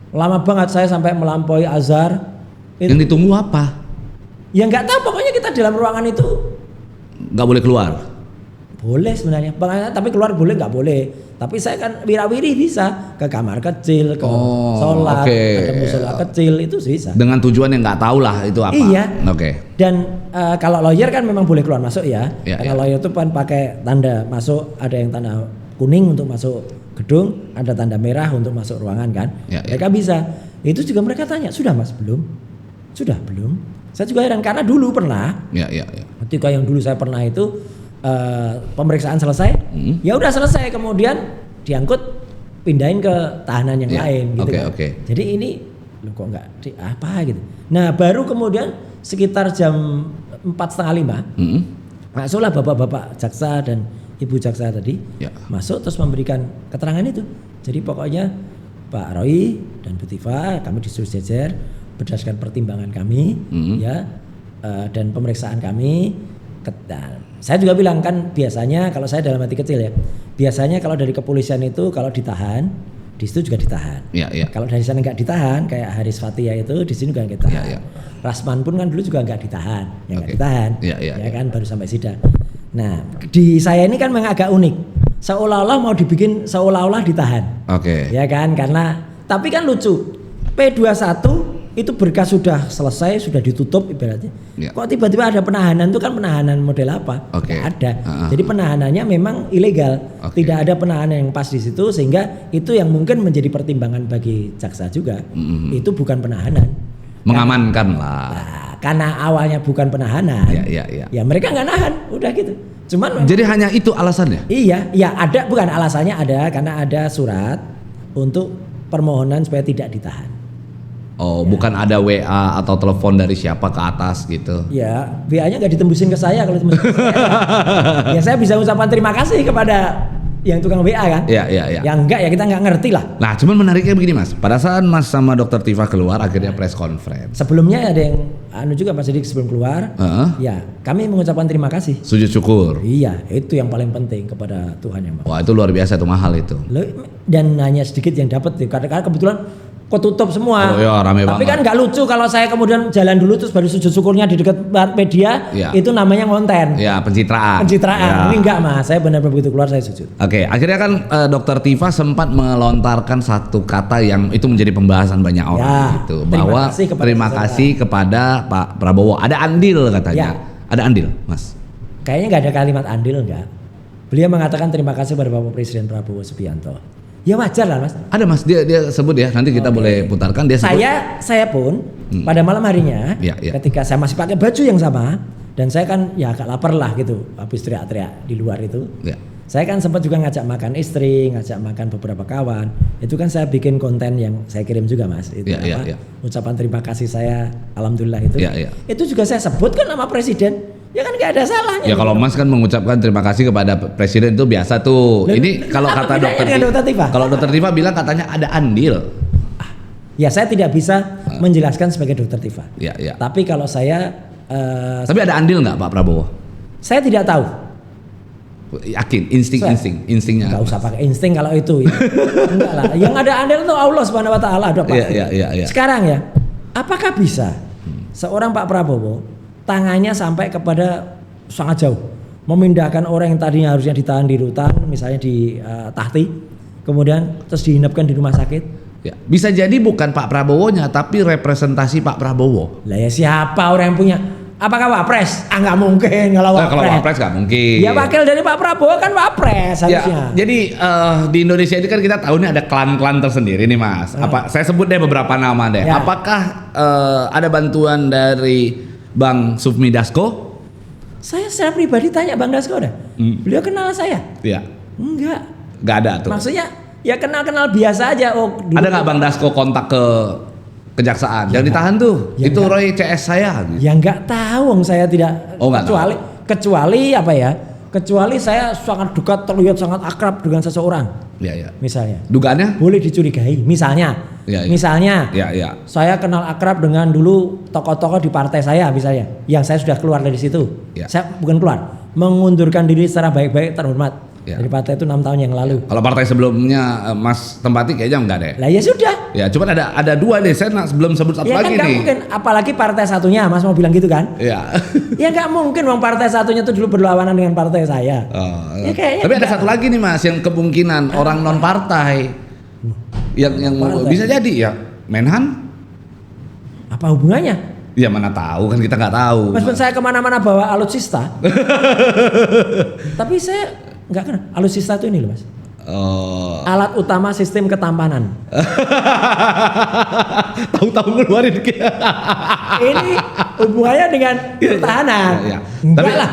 lama banget saya sampai melampaui azhar. Yang ditunggu apa? Ya nggak tahu, pokoknya kita dalam ruangan itu nggak boleh keluar. Boleh sebenarnya, tapi keluar boleh nggak boleh. Tapi saya kan wirawiri bisa ke kamar kecil, ke sholat, ke musola kecil itu bisa. Dengan tujuan yang nggak tahu lah itu apa. Iya. Oke. Dan kalau lawyer kan memang boleh keluar masuk ya. Karena lawyer itu kan pakai tanda masuk, ada yang tanda kuning untuk masuk gedung, ada tanda merah untuk masuk ruangan kan. Mereka bisa. Itu juga mereka tanya, sudah Mas belum? Sudah belum? Saya juga heran karena dulu pernah. Ketika yang dulu saya pernah itu. Pemeriksaan selesai, ya udah selesai, kemudian diangkut pindahin ke tahanan yang lain gitu kan. Jadi ini loh kok nggak apa gitu. Nah baru kemudian sekitar jam 4:30 masuklah bapak-bapak jaksa dan ibu jaksa tadi masuk terus memberikan keterangan itu. Jadi pokoknya Pak Roy dan Bu Tifa kami disuruh jejer berdasarkan pertimbangan kami dan pemeriksaan kami. Saya juga bilang kan biasanya kalau saya dalam hati kecil ya, biasanya kalau dari kepolisian itu kalau ditahan, di situ juga ditahan. Kalau dari sana nggak ditahan, kayak Haris Fathia itu di sini juga nggak ditahan. Rasman pun kan dulu juga nggak ditahan, nggak ditahan, ya kan baru sampai sidang. Nah di saya ini kan memang agak unik, seolah-olah mau dibikin seolah-olah ditahan, ya kan karena tapi kan lucu P21 itu berkas sudah selesai, sudah ditutup ibaratnya. Kok tiba-tiba ada penahanan, itu kan penahanan model apa? Nggak ada. Jadi penahanannya memang ilegal. Tidak ada penahanan yang pas di situ, sehingga itu yang mungkin menjadi pertimbangan bagi jaksa juga. Itu bukan penahanan. Mengamankan lah. Nah, karena awalnya bukan penahanan. Ya mereka nggak nahan, udah gitu. Cuman jadi hanya itu alasannya? Iya, ya ada, bukan alasannya ada karena ada surat untuk permohonan supaya tidak ditahan. Bukan ada WA atau telepon dari siapa ke atas gitu. Ya, WA-nya nggak ditembusin ke saya kalau tembusin ke saya. Ya saya bisa ucapan terima kasih kepada yang tukang WA kan. Iya. Yang enggak ya kita nggak ngerti lah. Nah, cuman menariknya begini Mas. Pada saat Mas sama Dokter Tifa keluar akhirnya press conference. Sebelumnya ada yang juga Mas Sidik sebelum keluar. Ya, kami mengucapkan terima kasih. Sujud syukur. Iya, itu yang paling penting kepada Tuhan yang Maha. Wah, itu luar biasa, itu mahal itu. Dan hanya sedikit yang dapat karena kebetulan kok tutup semua. Rame tapi banget. Kan nggak lucu kalau saya kemudian jalan dulu terus baru sujud syukurnya di dekat media. Itu namanya ngonten. Ya, pencitraan. Ini enggak Mas, saya benar-benar begitu keluar saya sujud. Akhirnya kan Dokter Tifa sempat melontarkan satu kata yang itu menjadi pembahasan banyak orang gitu, bahwa terima kasih kepada Pak Prabowo. Ada andil katanya. Ada andil, Mas. Kayaknya nggak ada kalimat andil enggak. Beliau mengatakan terima kasih kepada Bapak Presiden Prabowo Subianto. Ya wajar lah Mas. Ada Mas, dia sebut ya, nanti kita boleh putarkan dia sebut. Saya pun pada malam harinya ketika saya masih pakai baju yang sama dan saya kan ya agak lapar lah gitu habis teriak-teriak di luar itu. Saya kan sempat juga ngajak makan istri, ngajak makan beberapa kawan. Itu kan saya bikin konten yang saya kirim juga Mas. Itu ucapan terima kasih saya, alhamdulillah itu. Itu juga saya sebut kan nama presiden. Ya kan nggak ada salahnya. Ya kalau Mas kan mengucapkan terima kasih kepada presiden itu biasa tuh. Ini kalau kata Dokter Tifa. Kalau Dokter Tifa bilang katanya ada andil. Ya saya tidak bisa menjelaskan sebagai Dokter Tifa. Tapi kalau saya. Tapi ada andil nggak Pak Prabowo? Saya tidak tahu. Yakin instingnya. Nggak usah pakai insting kalau itu. Enggak lah. Yang ada andil itu Allah Subhanahu Wa Taala. Sekarang ya, apakah bisa seorang Pak Prabowo tangannya sampai kepada sangat jauh memindahkan orang yang tadinya harusnya ditahan di rutan, misalnya di Tahti, kemudian terus diinapkan di rumah sakit. Ya, bisa jadi bukan Pak Prabowo-nya, tapi representasi Pak Prabowo. Lah ya siapa orang yang punya? Apakah Wapres? Nggak mungkin kalau Wapres. Kalau Wapres nggak mungkin. Ya wakil dari Pak Prabowo kan Wapres harusnya. Ya, jadi di Indonesia ini kan kita tahu nih ada klan-klan tersendiri nih Mas. Saya sebut deh beberapa nama deh. Ya. Apakah ada bantuan dari Bang Sufmi Dasko? Saya secara pribadi tanya Bang Dasko dah. Beliau kenal saya? Iya. Nggak ada tuh. Maksudnya ya kenal-kenal biasa aja. Ada nggak Bang Dasko kontak ke kejaksaan? Jangan ditahan tuh. Ya itu Roy CS saya. Gitu. Ya nggak tahu, saya tidak. Kecuali apa ya? Kecuali saya sangat dekat, terlihat sangat akrab dengan seseorang. Iya. Misalnya. Dugaannya? Boleh dicurigai. Misalnya. Misalnya. Iya. Saya kenal akrab dengan dulu tokoh-tokoh di partai saya, misalnya. Yang saya sudah keluar dari situ. Ya. Saya bukan keluar, mengundurkan diri secara baik-baik, terhormat. Ya. Dari partai itu 6 tahun yang lalu. Kalau partai sebelumnya Mas tempati kayaknya enggak deh. Lah ya sudah. Ya cuman ada dua deh, saya sebelum sebut satu lagi kan nih. Mungkin, apalagi partai satunya, Mas mau bilang gitu kan? Iya. Ya nggak mungkin, bang partai satunya itu dulu berlawanan dengan partai saya. Ya, tapi ada satu lagi nih Mas, yang kemungkinan orang non partai yang bisa jadi ya Menhan. Apa hubungannya? Ya mana tahu kan, kita nggak tahu. Meskipun saya kemana-mana bawa alutsista. Tapi saya nggak kenal alutsista itu ini loh Mas. Alat utama sistem ketampanan. Tahu-tahu ngeluarin. Ini hubungannya dengan pertahanan. Ya.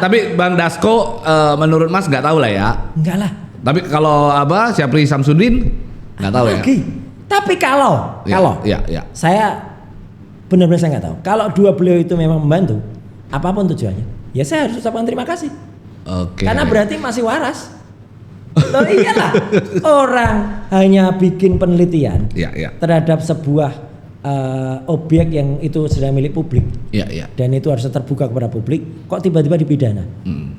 Tapi Bang Dasko menurut Mas nggak tahu lah ya. Enggak lah. Tapi kalau Syafri Samsudin nggak tahu ya. Tapi kalau saya benar-benar saya nggak tahu. Kalau dua beliau itu memang membantu, apapun tujuannya, ya saya harus ucapkan terima kasih. Karena berarti masih waras. Loh iyalah, orang hanya bikin penelitian terhadap sebuah objek yang itu sudah milik publik, dan itu harus terbuka kepada publik. Kok tiba-tiba dipidana?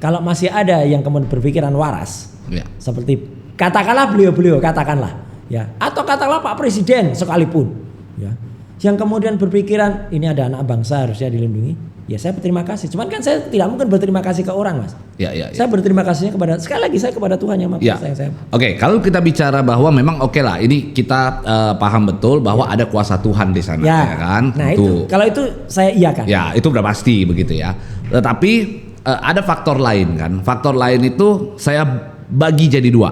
Kalau masih ada yang kemudian berpikiran waras, seperti katakanlah beliau-beliau, katakanlah, ya, atau katakanlah Pak Presiden sekalipun, ya, yang kemudian berpikiran ini ada anak bangsa harusnya dilindungi. Ya saya berterima kasih. Cuman kan saya tidak mungkin berterima kasih ke orang Mas. Saya berterima kasihnya sekali lagi saya kepada Tuhan yang Maha Kuasa saya. Kalau kita bicara bahwa memang lah ini kita paham betul bahwa ada kuasa Tuhan di sana ya kan. Nah itu kalau itu saya iyakan. Ya itu udah pasti begitu ya. Tetapi ada faktor lain kan. Faktor lain itu saya bagi jadi dua.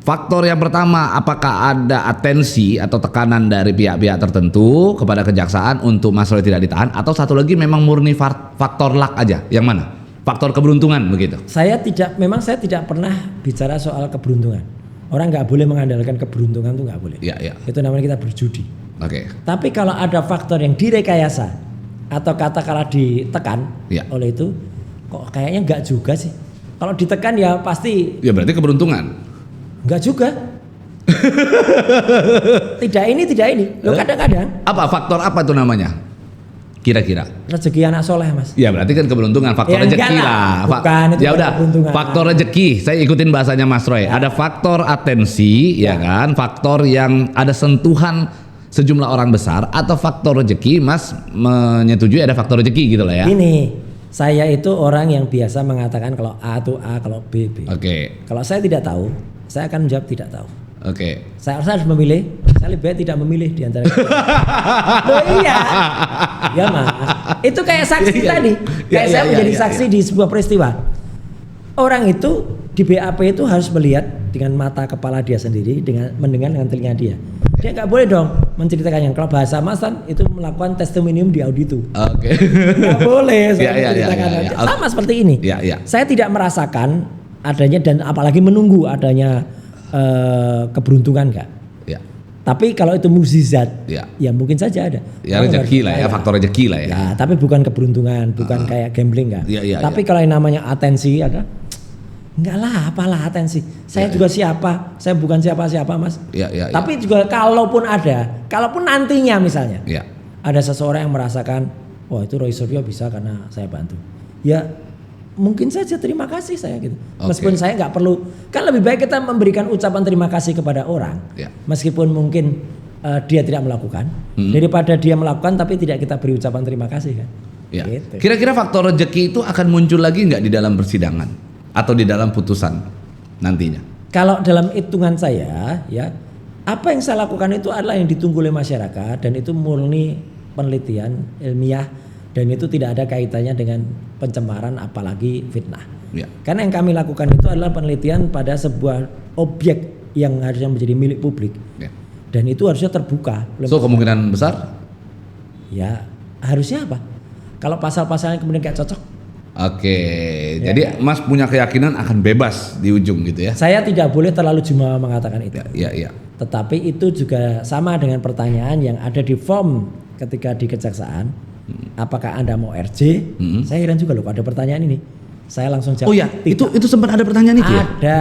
Faktor yang pertama, apakah ada atensi atau tekanan dari pihak-pihak tertentu kepada kejaksaan untuk Mas Roy tidak ditahan, atau satu lagi memang murni faktor luck aja? Yang mana? Faktor keberuntungan begitu? Saya tidak pernah bicara soal keberuntungan. Orang nggak boleh mengandalkan keberuntungan, itu nggak boleh. Itu namanya kita berjudi. Tapi kalau ada faktor yang direkayasa atau katakanlah ditekan oleh itu, kok kayaknya nggak juga sih. Kalau ditekan ya pasti. Ya berarti keberuntungan. Enggak juga. Tidak ini. Loh kadang-kadang. Apa faktor apa tuh namanya? Kira-kira. Rezeki anak soleh Mas. Ya berarti kan keberuntungan, faktor rezeki lah. Bukan itu. Ya udah. Faktor rezeki. Saya ikutin bahasanya Mas Roy. Ada faktor atensi, ya kan? Faktor yang ada sentuhan sejumlah orang besar, atau faktor rezeki. Mas menyetujui ada faktor rezeki gitu lah ya. Ini. Saya itu orang yang biasa mengatakan kalau A itu A, kalau B B. Kalau saya tidak tahu, saya akan menjawab tidak tahu. Saya harus memilih. Saya lebih baik tidak memilih di antara. Oh iya, ya Mas. Itu kayak saksi tadi. Kayak saya menjadi saksi di sebuah peristiwa. Orang itu di BAP itu harus melihat dengan mata kepala dia sendiri, mendengar dengan telinga dia. Dia nggak boleh dong menceritakannya. Kalau bahasa Mas kan itu melakukan testimonium di auditu. Nggak boleh saya menceritakan. Sama seperti ini. Saya tidak merasakan adanya dan apalagi menunggu adanya keberuntungan enggak. Tapi kalau itu mukjizat, ya mungkin saja ada. Ya rezeki lah ya, faktor rezeki lah ya. Ya, tapi bukan keberuntungan, bukan kayak gambling enggak. Tapi kalau yang namanya atensi ada, enggak lah, apalah atensi. Saya juga siapa? Saya bukan siapa-siapa Mas. Tapi juga kalaupun nantinya misalnya, ada seseorang yang merasakan, wah itu Roy Suryo bisa karena saya bantu. Ya mungkin saja terima kasih saya gitu. Meskipun saya nggak perlu, kan lebih baik kita memberikan ucapan terima kasih kepada orang, meskipun mungkin dia tidak melakukan, daripada dia melakukan tapi tidak kita beri ucapan terima kasih kan. Ya. Gitu. Kira-kira faktor rezeki itu akan muncul lagi nggak di dalam persidangan atau di dalam putusan nantinya? Kalau dalam hitungan saya, ya apa yang saya lakukan itu adalah yang ditunggu oleh masyarakat dan itu murni penelitian ilmiah dan itu tidak ada kaitannya dengan pencemaran apalagi fitnah. Ya. Karena yang kami lakukan itu adalah penelitian pada sebuah objek yang harusnya menjadi milik publik. Ya. Dan itu harusnya terbuka. So kemungkinan besar? Ya harusnya apa? Kalau pasal-pasalnya kemudian gak cocok. Oke, ya. Jadi Mas punya keyakinan akan bebas di ujung gitu ya? Saya tidak boleh terlalu jumawa mengatakan itu. Ya. Tetapi itu juga sama dengan pertanyaan yang ada di form ketika di kejaksaan. Apakah Anda mau RJ? Saya heran juga loh ada pertanyaan ini. Saya langsung jawab. Oh ya, itu sempat ada pertanyaan itu ya? Ada.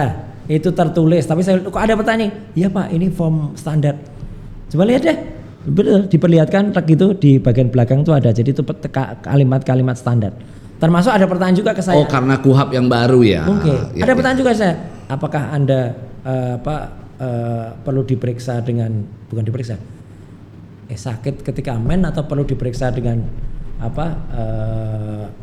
Itu tertulis, tapi saya kok ada pertanyaan? Iya Pak, ini form standar. Coba lihat deh, betul diperlihatkan gitu di bagian belakang tuh ada. Jadi itu kalimat-kalimat standar. Termasuk ada pertanyaan juga ke saya. Oh karena KUHP yang baru ya? Oke. Ya, ada pertanyaan juga saya. Apakah Anda perlu diperiksa dengan bukan diperiksa? Sakit ketika men atau perlu diperiksa dengan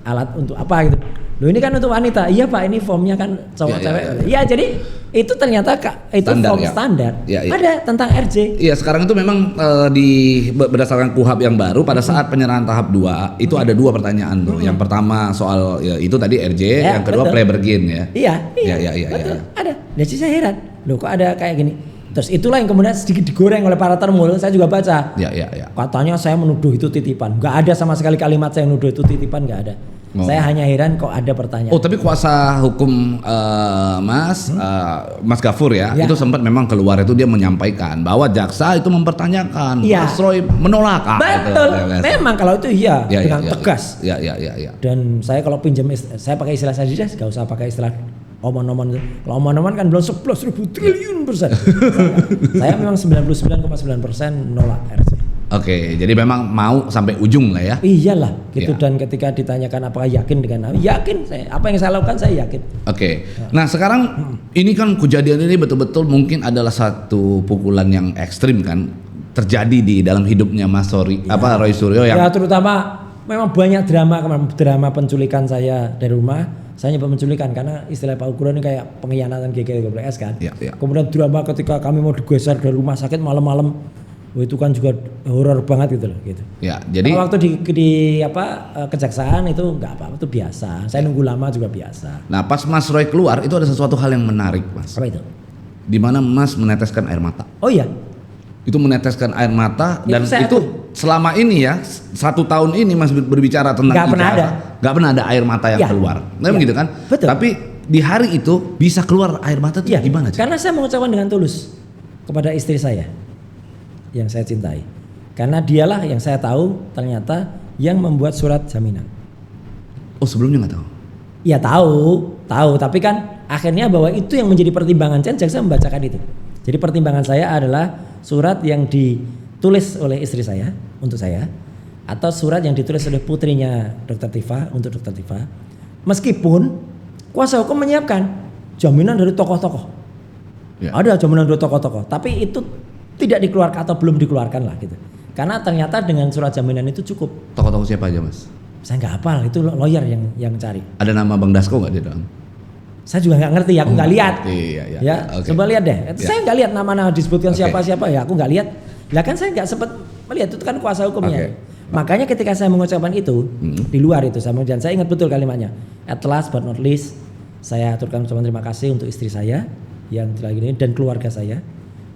alat untuk apa gitu? Loh ini kan untuk wanita. Iya Pak, ini formnya kan cowok cewek. Iya jadi itu ternyata itu standar, form standar. Ya. Ada tentang RJ. Iya sekarang itu memang berdasarkan KUHP yang baru pada saat penyerahan tahap 2 itu ada 2 pertanyaan tuh. Yang pertama soal ya, itu tadi RJ, yang kedua play bergin ya. Iya. Betul. Ada. Jadi saya heran. Loh kok ada kayak gini? Terus itulah yang kemudian sedikit digoreng oleh para termul. Saya juga baca. Ya. Katanya saya menuduh itu titipan. Gak ada sama sekali kalimat saya menuduh itu titipan, gak ada. Oh. Saya hanya heran kok ada pertanyaan. Oh tapi kuasa hukum Mas Gafur ya, itu sempat memang keluar itu dia menyampaikan bahwa jaksa itu mempertanyakan, Mas Roy menolak. Betul. Memang kalau itu dengan tegas. Ya. Dan saya kalau pinjam, saya pakai istilah saja, gak usah pakai istilah omon-omon. Kalau omon-omon kan belum 11.000 triliun persen. Saya memang 99,9% menolak RJ. Oke, jadi memang mau sampai ujung lah ya. Iyalah, gitu. Ya. Dan ketika ditanyakan apakah yakin dengan yakin, apa yang saya lakukan saya yakin. Oke. Nah sekarang ini kan kejadian ini betul-betul mungkin adalah satu pukulan yang ekstrim kan terjadi di dalam hidupnya Mas Roy Suryo yang. Ya terutama memang banyak drama penculikan saya dari rumah. Saya nyebut menculikan karena istilah Pak Ukuran ini kayak pengkhianatan GGS kan. Ya. Kemudian drama ketika kami mau digeser dari rumah sakit malam-malam. Itu kan juga horor banget gitu loh gitu. Ya, jadi waktu di kejaksaan itu nggak apa-apa, itu biasa. Saya nunggu lama juga biasa. Nah, pas Mas Roy keluar itu ada sesuatu hal yang menarik, Mas. Apa itu? Di mana Mas meneteskan air mata. Oh iya. Itu meneteskan air mata dan itu selama ini ya 1 tahun ini Mas berbicara tentang nggak pernah ada air mata yang keluar. Memang gitu kan? Betul. Tapi di hari itu bisa keluar air mata itu gimana? Karena saya mengucapkan dengan tulus kepada istri saya yang saya cintai, karena dialah yang saya tahu ternyata yang membuat surat jaminan. Oh sebelumnya nggak tahu? Ya tahu, tapi kan akhirnya bahwa itu yang menjadi pertimbangan jaksa membacakan itu. Jadi pertimbangan saya adalah surat yang ditulis oleh istri saya untuk saya, atau surat yang ditulis oleh putrinya Dr. Tifa untuk Dr. Tifa, meskipun kuasa hukum menyiapkan jaminan dari tokoh-tokoh. Ya. Ada jaminan dari tokoh-tokoh, tapi itu tidak dikeluarkan atau belum dikeluarkan lah gitu. Karena ternyata dengan surat jaminan itu cukup. Tokoh-tokoh siapa aja Mas? Saya nggak hafal, itu lawyer yang cari. Ada nama Bang Dasko nggak di dalam? Saya juga nggak ngerti, aku nggak lihat. Ya, okay. Coba lihat deh. Saya nggak lihat nama-nama disebutkan siapa-siapa ya, aku nggak lihat. Lah kan saya nggak sempat melihat, itu kan kuasa hukumnya. Makanya ketika saya mengucapkan itu di luar itu, saya ingat betul kalimatnya. At last but not least, saya aturkan ucapan terima kasih untuk istri saya yang telah gini dan keluarga saya.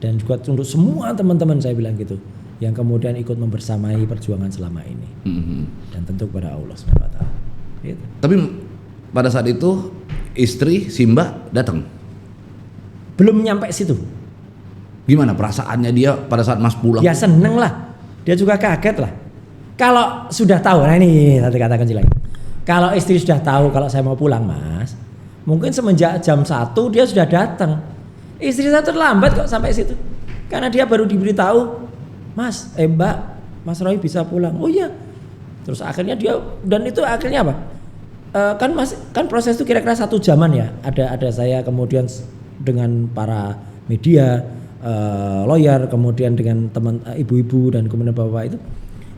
Dan juga untuk semua teman-teman saya bilang gitu, yang kemudian ikut membersamai perjuangan selama ini, dan tentu kepada Allah SWT. Gitu. Tapi pada saat itu istri Simba datang? Belum nyampe situ. Gimana perasaannya dia pada saat Mas pulang? Ya seneng lah, dia juga kaget lah. Kalau sudah tahu, nah ini tadi katakan lagi. Kalau istri sudah tahu kalau saya mau pulang Mas, mungkin semenjak jam 1 dia sudah datang. Istri saya terlambat kok sampai situ, karena dia baru diberitahu, Mbak, Mas Roy bisa pulang. Oh iya. Terus akhirnya dia, dan itu akhirnya apa? Kan proses itu kira-kira 1 jaman ya. Ada saya kemudian dengan para media, lawyer, kemudian dengan teman ibu-ibu dan kemudian bapak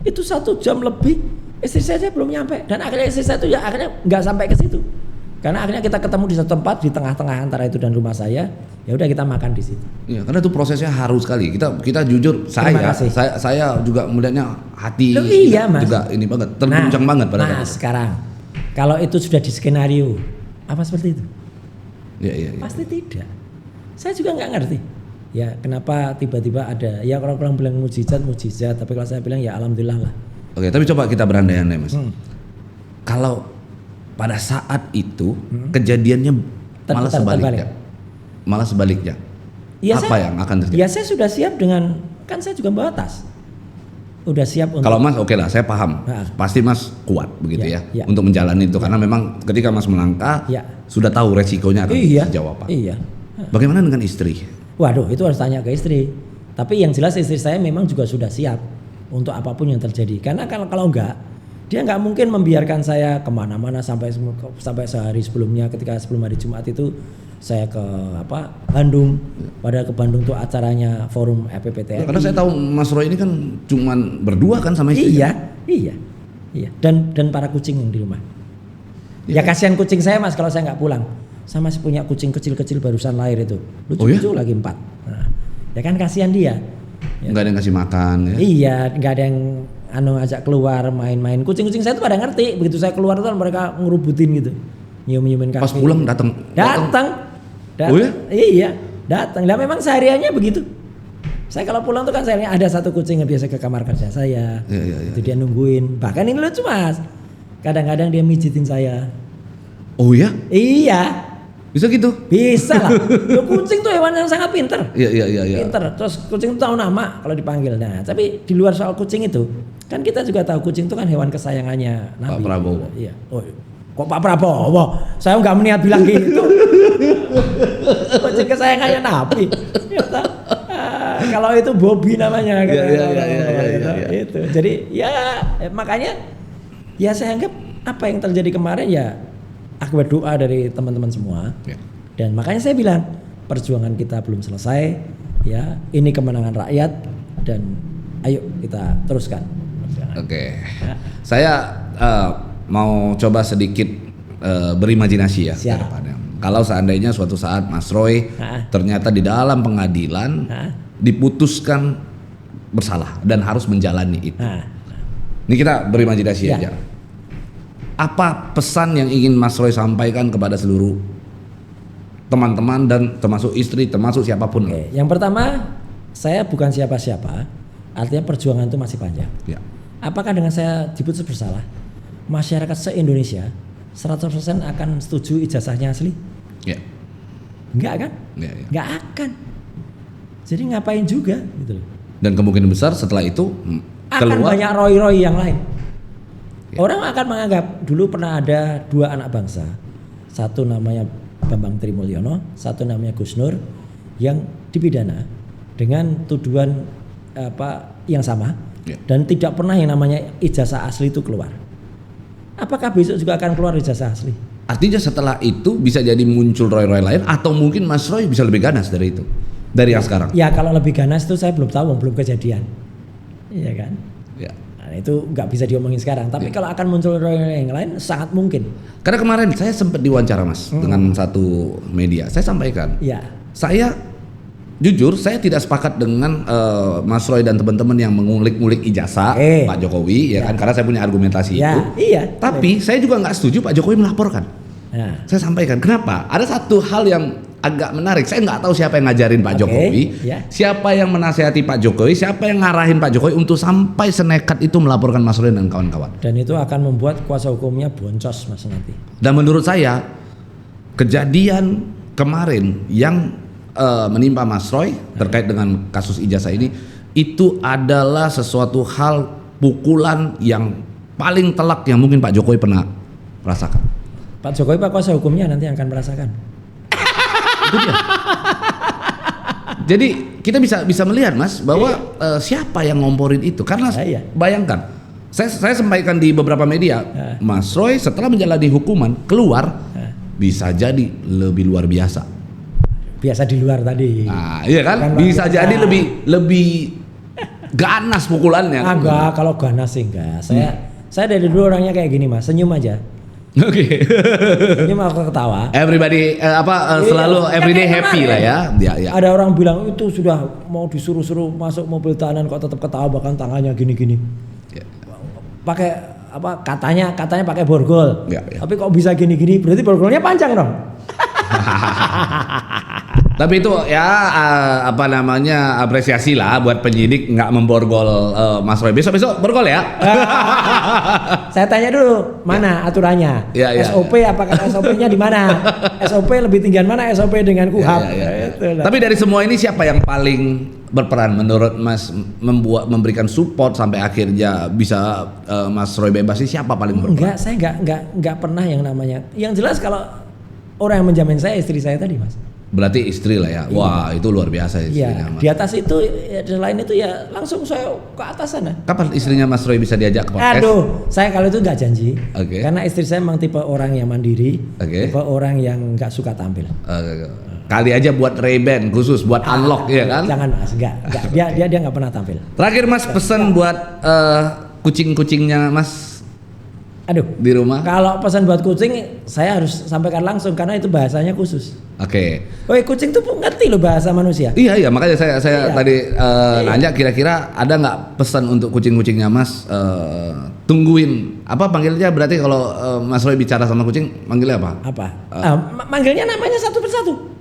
itu 1 jam lebih Istri saya belum nyampe, dan akhirnya istri saya itu ya akhirnya nggak sampai ke situ. Karena akhirnya kita ketemu di satu tempat di tengah-tengah antara itu dan rumah saya. Ya udah kita makan di situ. Iya, karena itu prosesnya harus sekali. Kita jujur, saya juga melihatnya hati iya, Mas. juga ini banget, terguncang banget pada saat itu. Sekarang kalau itu sudah di skenario, apa seperti itu? Iya. Pasti tidak. Saya juga nggak ngerti. Ya kenapa tiba-tiba ada? Ya orang-orang bilang mujizat, tapi kalau saya bilang ya alhamdulillah lah. Oke, tapi coba kita berandai-andai, Mas. Kalau pada saat itu kejadiannya malah sebaliknya. Ya, apa yang akan terjadi? Ya saya sudah siap dengan, kan saya juga bawa tas. Udah siap untuk. Kalau Mas oke lah, saya paham. Pasti Mas kuat begitu ya untuk menjalani itu karena memang ketika Mas melangkah sudah tahu resikonya akan sejauh apa. Iya. Bagaimana dengan istri? Waduh, itu harus tanya ke istri. Tapi yang jelas istri saya memang juga sudah siap untuk apapun yang terjadi. Karena kalau enggak, dia nggak mungkin membiarkan saya kemana-mana sampai sehari sebelumnya. Ketika sebelum hari Jumat itu saya ke Bandung. Padahal ke Bandung tuh acaranya forum FPPTNI. Karena saya tahu Mas Roy ini kan cuman berdua kan sama istri. Iya. Dan para kucing yang di rumah. Ya kasihan kucing saya Mas kalau saya nggak pulang. Saya masih punya kucing kecil-kecil barusan lahir itu. Lucu-lucu lagi 4. Nah, ya kan kasihan dia. Nggak ada yang kasih makan ya. Iya, nggak ada yang ajak keluar main-main. Kucing-kucing saya tuh pada ngerti. Begitu saya keluar tuh mereka ngerubutin gitu. Nyium-nyiumin kaki. Pas pulang datang. Oh ya? Iya, datang. Lah memang sehariannya begitu. Saya kalau pulang tuh kan saya ada satu kucing yang biasa ke kamar kerja saya. Itu dia nungguin. Bahkan ini lucu Mas. Kadang-kadang dia mijitin saya. Oh ya? Iya. Bisa gitu? Bisa lah. Kucing tuh hewan yang sangat pinter. Iya. Pinter. Terus kucing tuh tahu nama kalau dipanggil. Nah, tapi di luar soal kucing itu, kan kita juga tahu kucing itu kan hewan kesayangannya Nabi. Pak Prabowo. Iya. Oh, kok Pak Prabowo? Saya nggak niat bilang gitu. Kucing kesayangannya Nabi. Kalau itu Bobby namanya. Iya. Itu. Jadi ya makanya ya saya anggap apa yang terjadi kemarin ya akibat doa dari teman-teman semua. Dan makanya saya bilang perjuangan kita belum selesai ya, ini kemenangan rakyat dan ayo kita teruskan. Oke. Saya mau coba sedikit berimajinasi ya ke depannya. Kalau seandainya suatu saat Mas Roy ternyata di dalam pengadilan diputuskan bersalah dan harus menjalani itu. Ini kita berimajinasi aja. Apa pesan yang ingin Mas Roy sampaikan kepada seluruh teman-teman dan termasuk istri, termasuk siapapun? Yang pertama, saya bukan siapa-siapa, artinya perjuangan itu masih panjang. Apakah dengan saya diputus bersalah, masyarakat se-Indonesia 100% akan setuju ijazahnya asli? Enggak kan? Enggak akan. Jadi ngapain juga gitu loh. Dan kemungkinan besar setelah itu akan banyak Roy-Roy yang lain. Orang akan menganggap dulu pernah ada 2 anak bangsa, satu namanya Bambang Trimulyono, satu namanya Gus Nur, yang dipidana dengan tuduhan yang sama dan tidak pernah yang namanya ijazah asli itu keluar. Apakah besok juga akan keluar ijazah asli? Artinya setelah itu bisa jadi muncul Roy-Roy lain atau mungkin Mas Roy bisa lebih ganas dari itu, dari yang sekarang? Ya kalau lebih ganas itu saya belum tahu, belum kejadian. Iya kan? Itu nggak bisa diomongin sekarang. Tapi kalau akan muncul yang lain sangat mungkin. Karena kemarin saya sempat diwawancara Mas dengan satu media. Saya sampaikan. Saya jujur saya tidak sepakat dengan Mas Roy dan teman-teman yang mengulik-ngulik ijazah Pak Jokowi kan karena saya punya argumentasi itu. Tapi saya juga nggak setuju Pak Jokowi melaporkan. Saya sampaikan kenapa? Ada satu hal yang agak menarik. Saya nggak tahu siapa yang ngajarin Pak Jokowi, siapa yang menasihati Pak Jokowi, siapa yang ngarahin Pak Jokowi untuk sampai senekat itu melaporkan Mas Roy dan kawan-kawan. Dan itu akan membuat kuasa hukumnya boncos Mas nanti. Dan menurut saya kejadian kemarin yang menimpa Mas Roy terkait dengan kasus ijazah ini itu adalah sesuatu hal pukulan yang paling telak yang mungkin Pak Jokowi pernah rasakan. Pak Jokowi Pak kuasa hukumnya nanti akan merasakan. Itu dia. Jadi kita bisa melihat Mas bahwa siapa yang ngomporin itu karena bayangkan saya sampaikan di beberapa media Mas Roy setelah menjalani hukuman keluar bisa jadi lebih luar biasa. Biasa di luar tadi. Nah, iya kan? Bisa jadi lebih ganas pukulannya. Enggak, kalau ganas sih enggak. Saya dari dulu orangnya kayak gini Mas, senyum aja. Oke. Senyum aku ketawa. Everybody selalu everyday happy lah ya. Ya. Ada orang bilang itu sudah mau disuruh-suruh masuk mobil tahanan kok tetap ketawa bahkan tangannya gini-gini. Ya. Pakai katanya pakai borgol. Ya. Tapi kok bisa gini-gini? Berarti borgolnya panjang dong. Tapi itu ya apresiasi lah buat penyidik nggak memborgol Mas Roy. Besok borgol ya. Saya tanya dulu mana aturannya. SOP apakah SOP-nya di mana? SOP lebih tinggian mana SOP dengan KUHAP? Tapi dari semua ini siapa yang paling berperan menurut Mas memberikan support sampai akhirnya bisa Mas Roy bebas ini siapa paling berperan? Saya enggak pernah yang namanya. Yang jelas kalau orang yang menjamin saya istri saya tadi Mas. Berarti istri lah ya. Wah, itu luar biasa istrinya. Di atas itu selain itu ya langsung saya ke atas sana. Kapan istrinya Mas Roy bisa diajak ke podcast? Aduh, saya kalau itu nggak janji. Karena istri saya memang tipe orang yang mandiri, tipe orang yang nggak suka tampil. Kali aja buat Ray-Ban khusus buat unlock ya kan? Jangan Mas, enggak. Dia nggak pernah tampil. Terakhir Mas pesan buat kucing-kucingnya Mas. Aduh, di rumah. Kalau pesan buat kucing, saya harus sampaikan langsung karena itu bahasanya khusus. Oke. Kucing tuh ngerti loh bahasa manusia. Iya, makanya saya tadi nanya kira-kira ada nggak pesan untuk kucing-kucingnya Mas? Tungguin apa panggilnya? Berarti kalau Mas Roy bicara sama kucing, manggilnya apa? Manggilnya namanya satu persatu.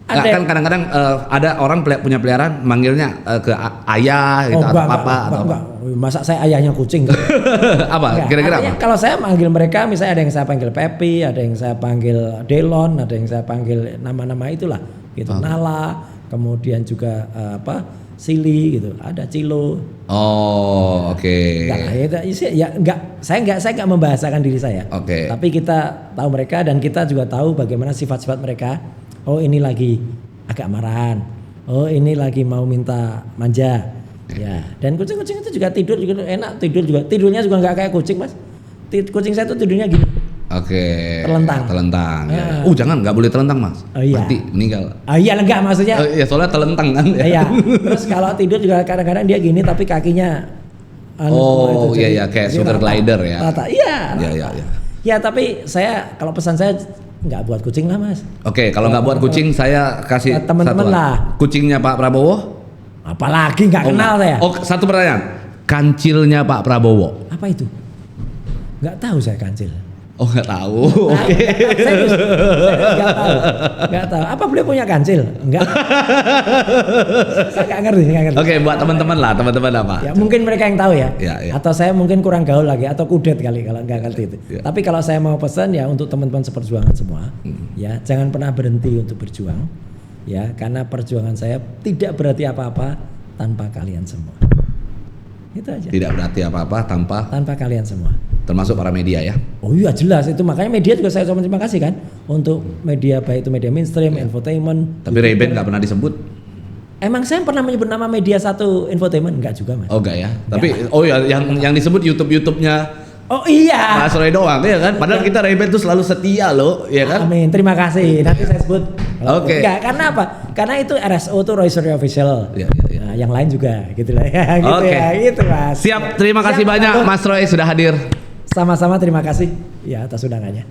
Nah, kan kadang-kadang ada orang punya peliharaan manggilnya ke ayah gitu atau papa atau apa. Masa saya ayahnya kucing? Apa? Kira-kira apa? Kalau saya manggil mereka, misalnya ada yang saya panggil Pepi, ada yang saya panggil Delon, ada yang saya panggil nama-nama itulah, gitu. Nala, kemudian juga Sili gitu, ada Cilo. Oh, oke. Saya nggak membahasakan diri saya. Tapi kita tahu mereka dan kita juga tahu bagaimana sifat-sifat mereka. Oh ini lagi agak marahan. Oh ini lagi mau minta manja. Ya. Dan kucing-kucing itu juga tidur juga enak tidurnya juga nggak kayak kucing Mas. Kucing saya tuh tidurnya gini. Telentang. Ya. Jangan nggak boleh telentang Mas. Mati meninggal. Iya enggak maksudnya. Ya soalnya telentang kan. Iya. Terus kalau tidur juga kadang-kadang dia gini tapi kakinya. Kayak sugar glider ya. Rata. Iya. Ya tapi saya kalau pesan saya nggak buat kucing lah Mas. Kalau nggak buat kucing saya kasih teman-teman lah. Kucingnya Pak Prabowo? Apalagi nggak kenal saya. Satu pertanyaan. Kancilnya Pak Prabowo? Apa itu? Nggak tahu saya kancil. Nggak tahu. Nggak tahu. Apa beliau punya kancil? Enggak. Saya nggak ngerti. Buat teman-teman apa? Ya mungkin mereka yang tahu ya. Ya. Atau saya mungkin kurang gaul lagi atau kudet kali kalau nggak ngerti itu. Ya. Tapi kalau saya mau pesan ya untuk teman-teman seperjuangan semua, ya jangan pernah berhenti untuk berjuang, ya karena perjuangan saya tidak berarti apa-apa tanpa kalian semua. Itu aja. Tidak berarti apa-apa tanpa kalian semua. Termasuk para media ya. Oh iya jelas itu makanya media juga saya ucapkan terima kasih kan untuk media baik itu media mainstream, infotainment. Tapi Ray-Ban nggak pernah disebut. Emang saya pernah menyebut nama media satu infotainment enggak juga Mas? Enggak ya. Tapi yang disebut YouTube-nya. Oh iya. Mas Roy doang ya kan. Padahal kita Ray-Ban tuh selalu setia loh, ya kan? Amin. Terima kasih. Nanti saya sebut. Enggak, karena apa? Karena itu RSO tuh Roy Suryo Official. Iya. Nah, yang lain juga gitu lah ya. Gitu Mas. Siap. Terima kasih banyak Mas Roy sudah hadir. Sama-sama terima kasih ya atas undangannya.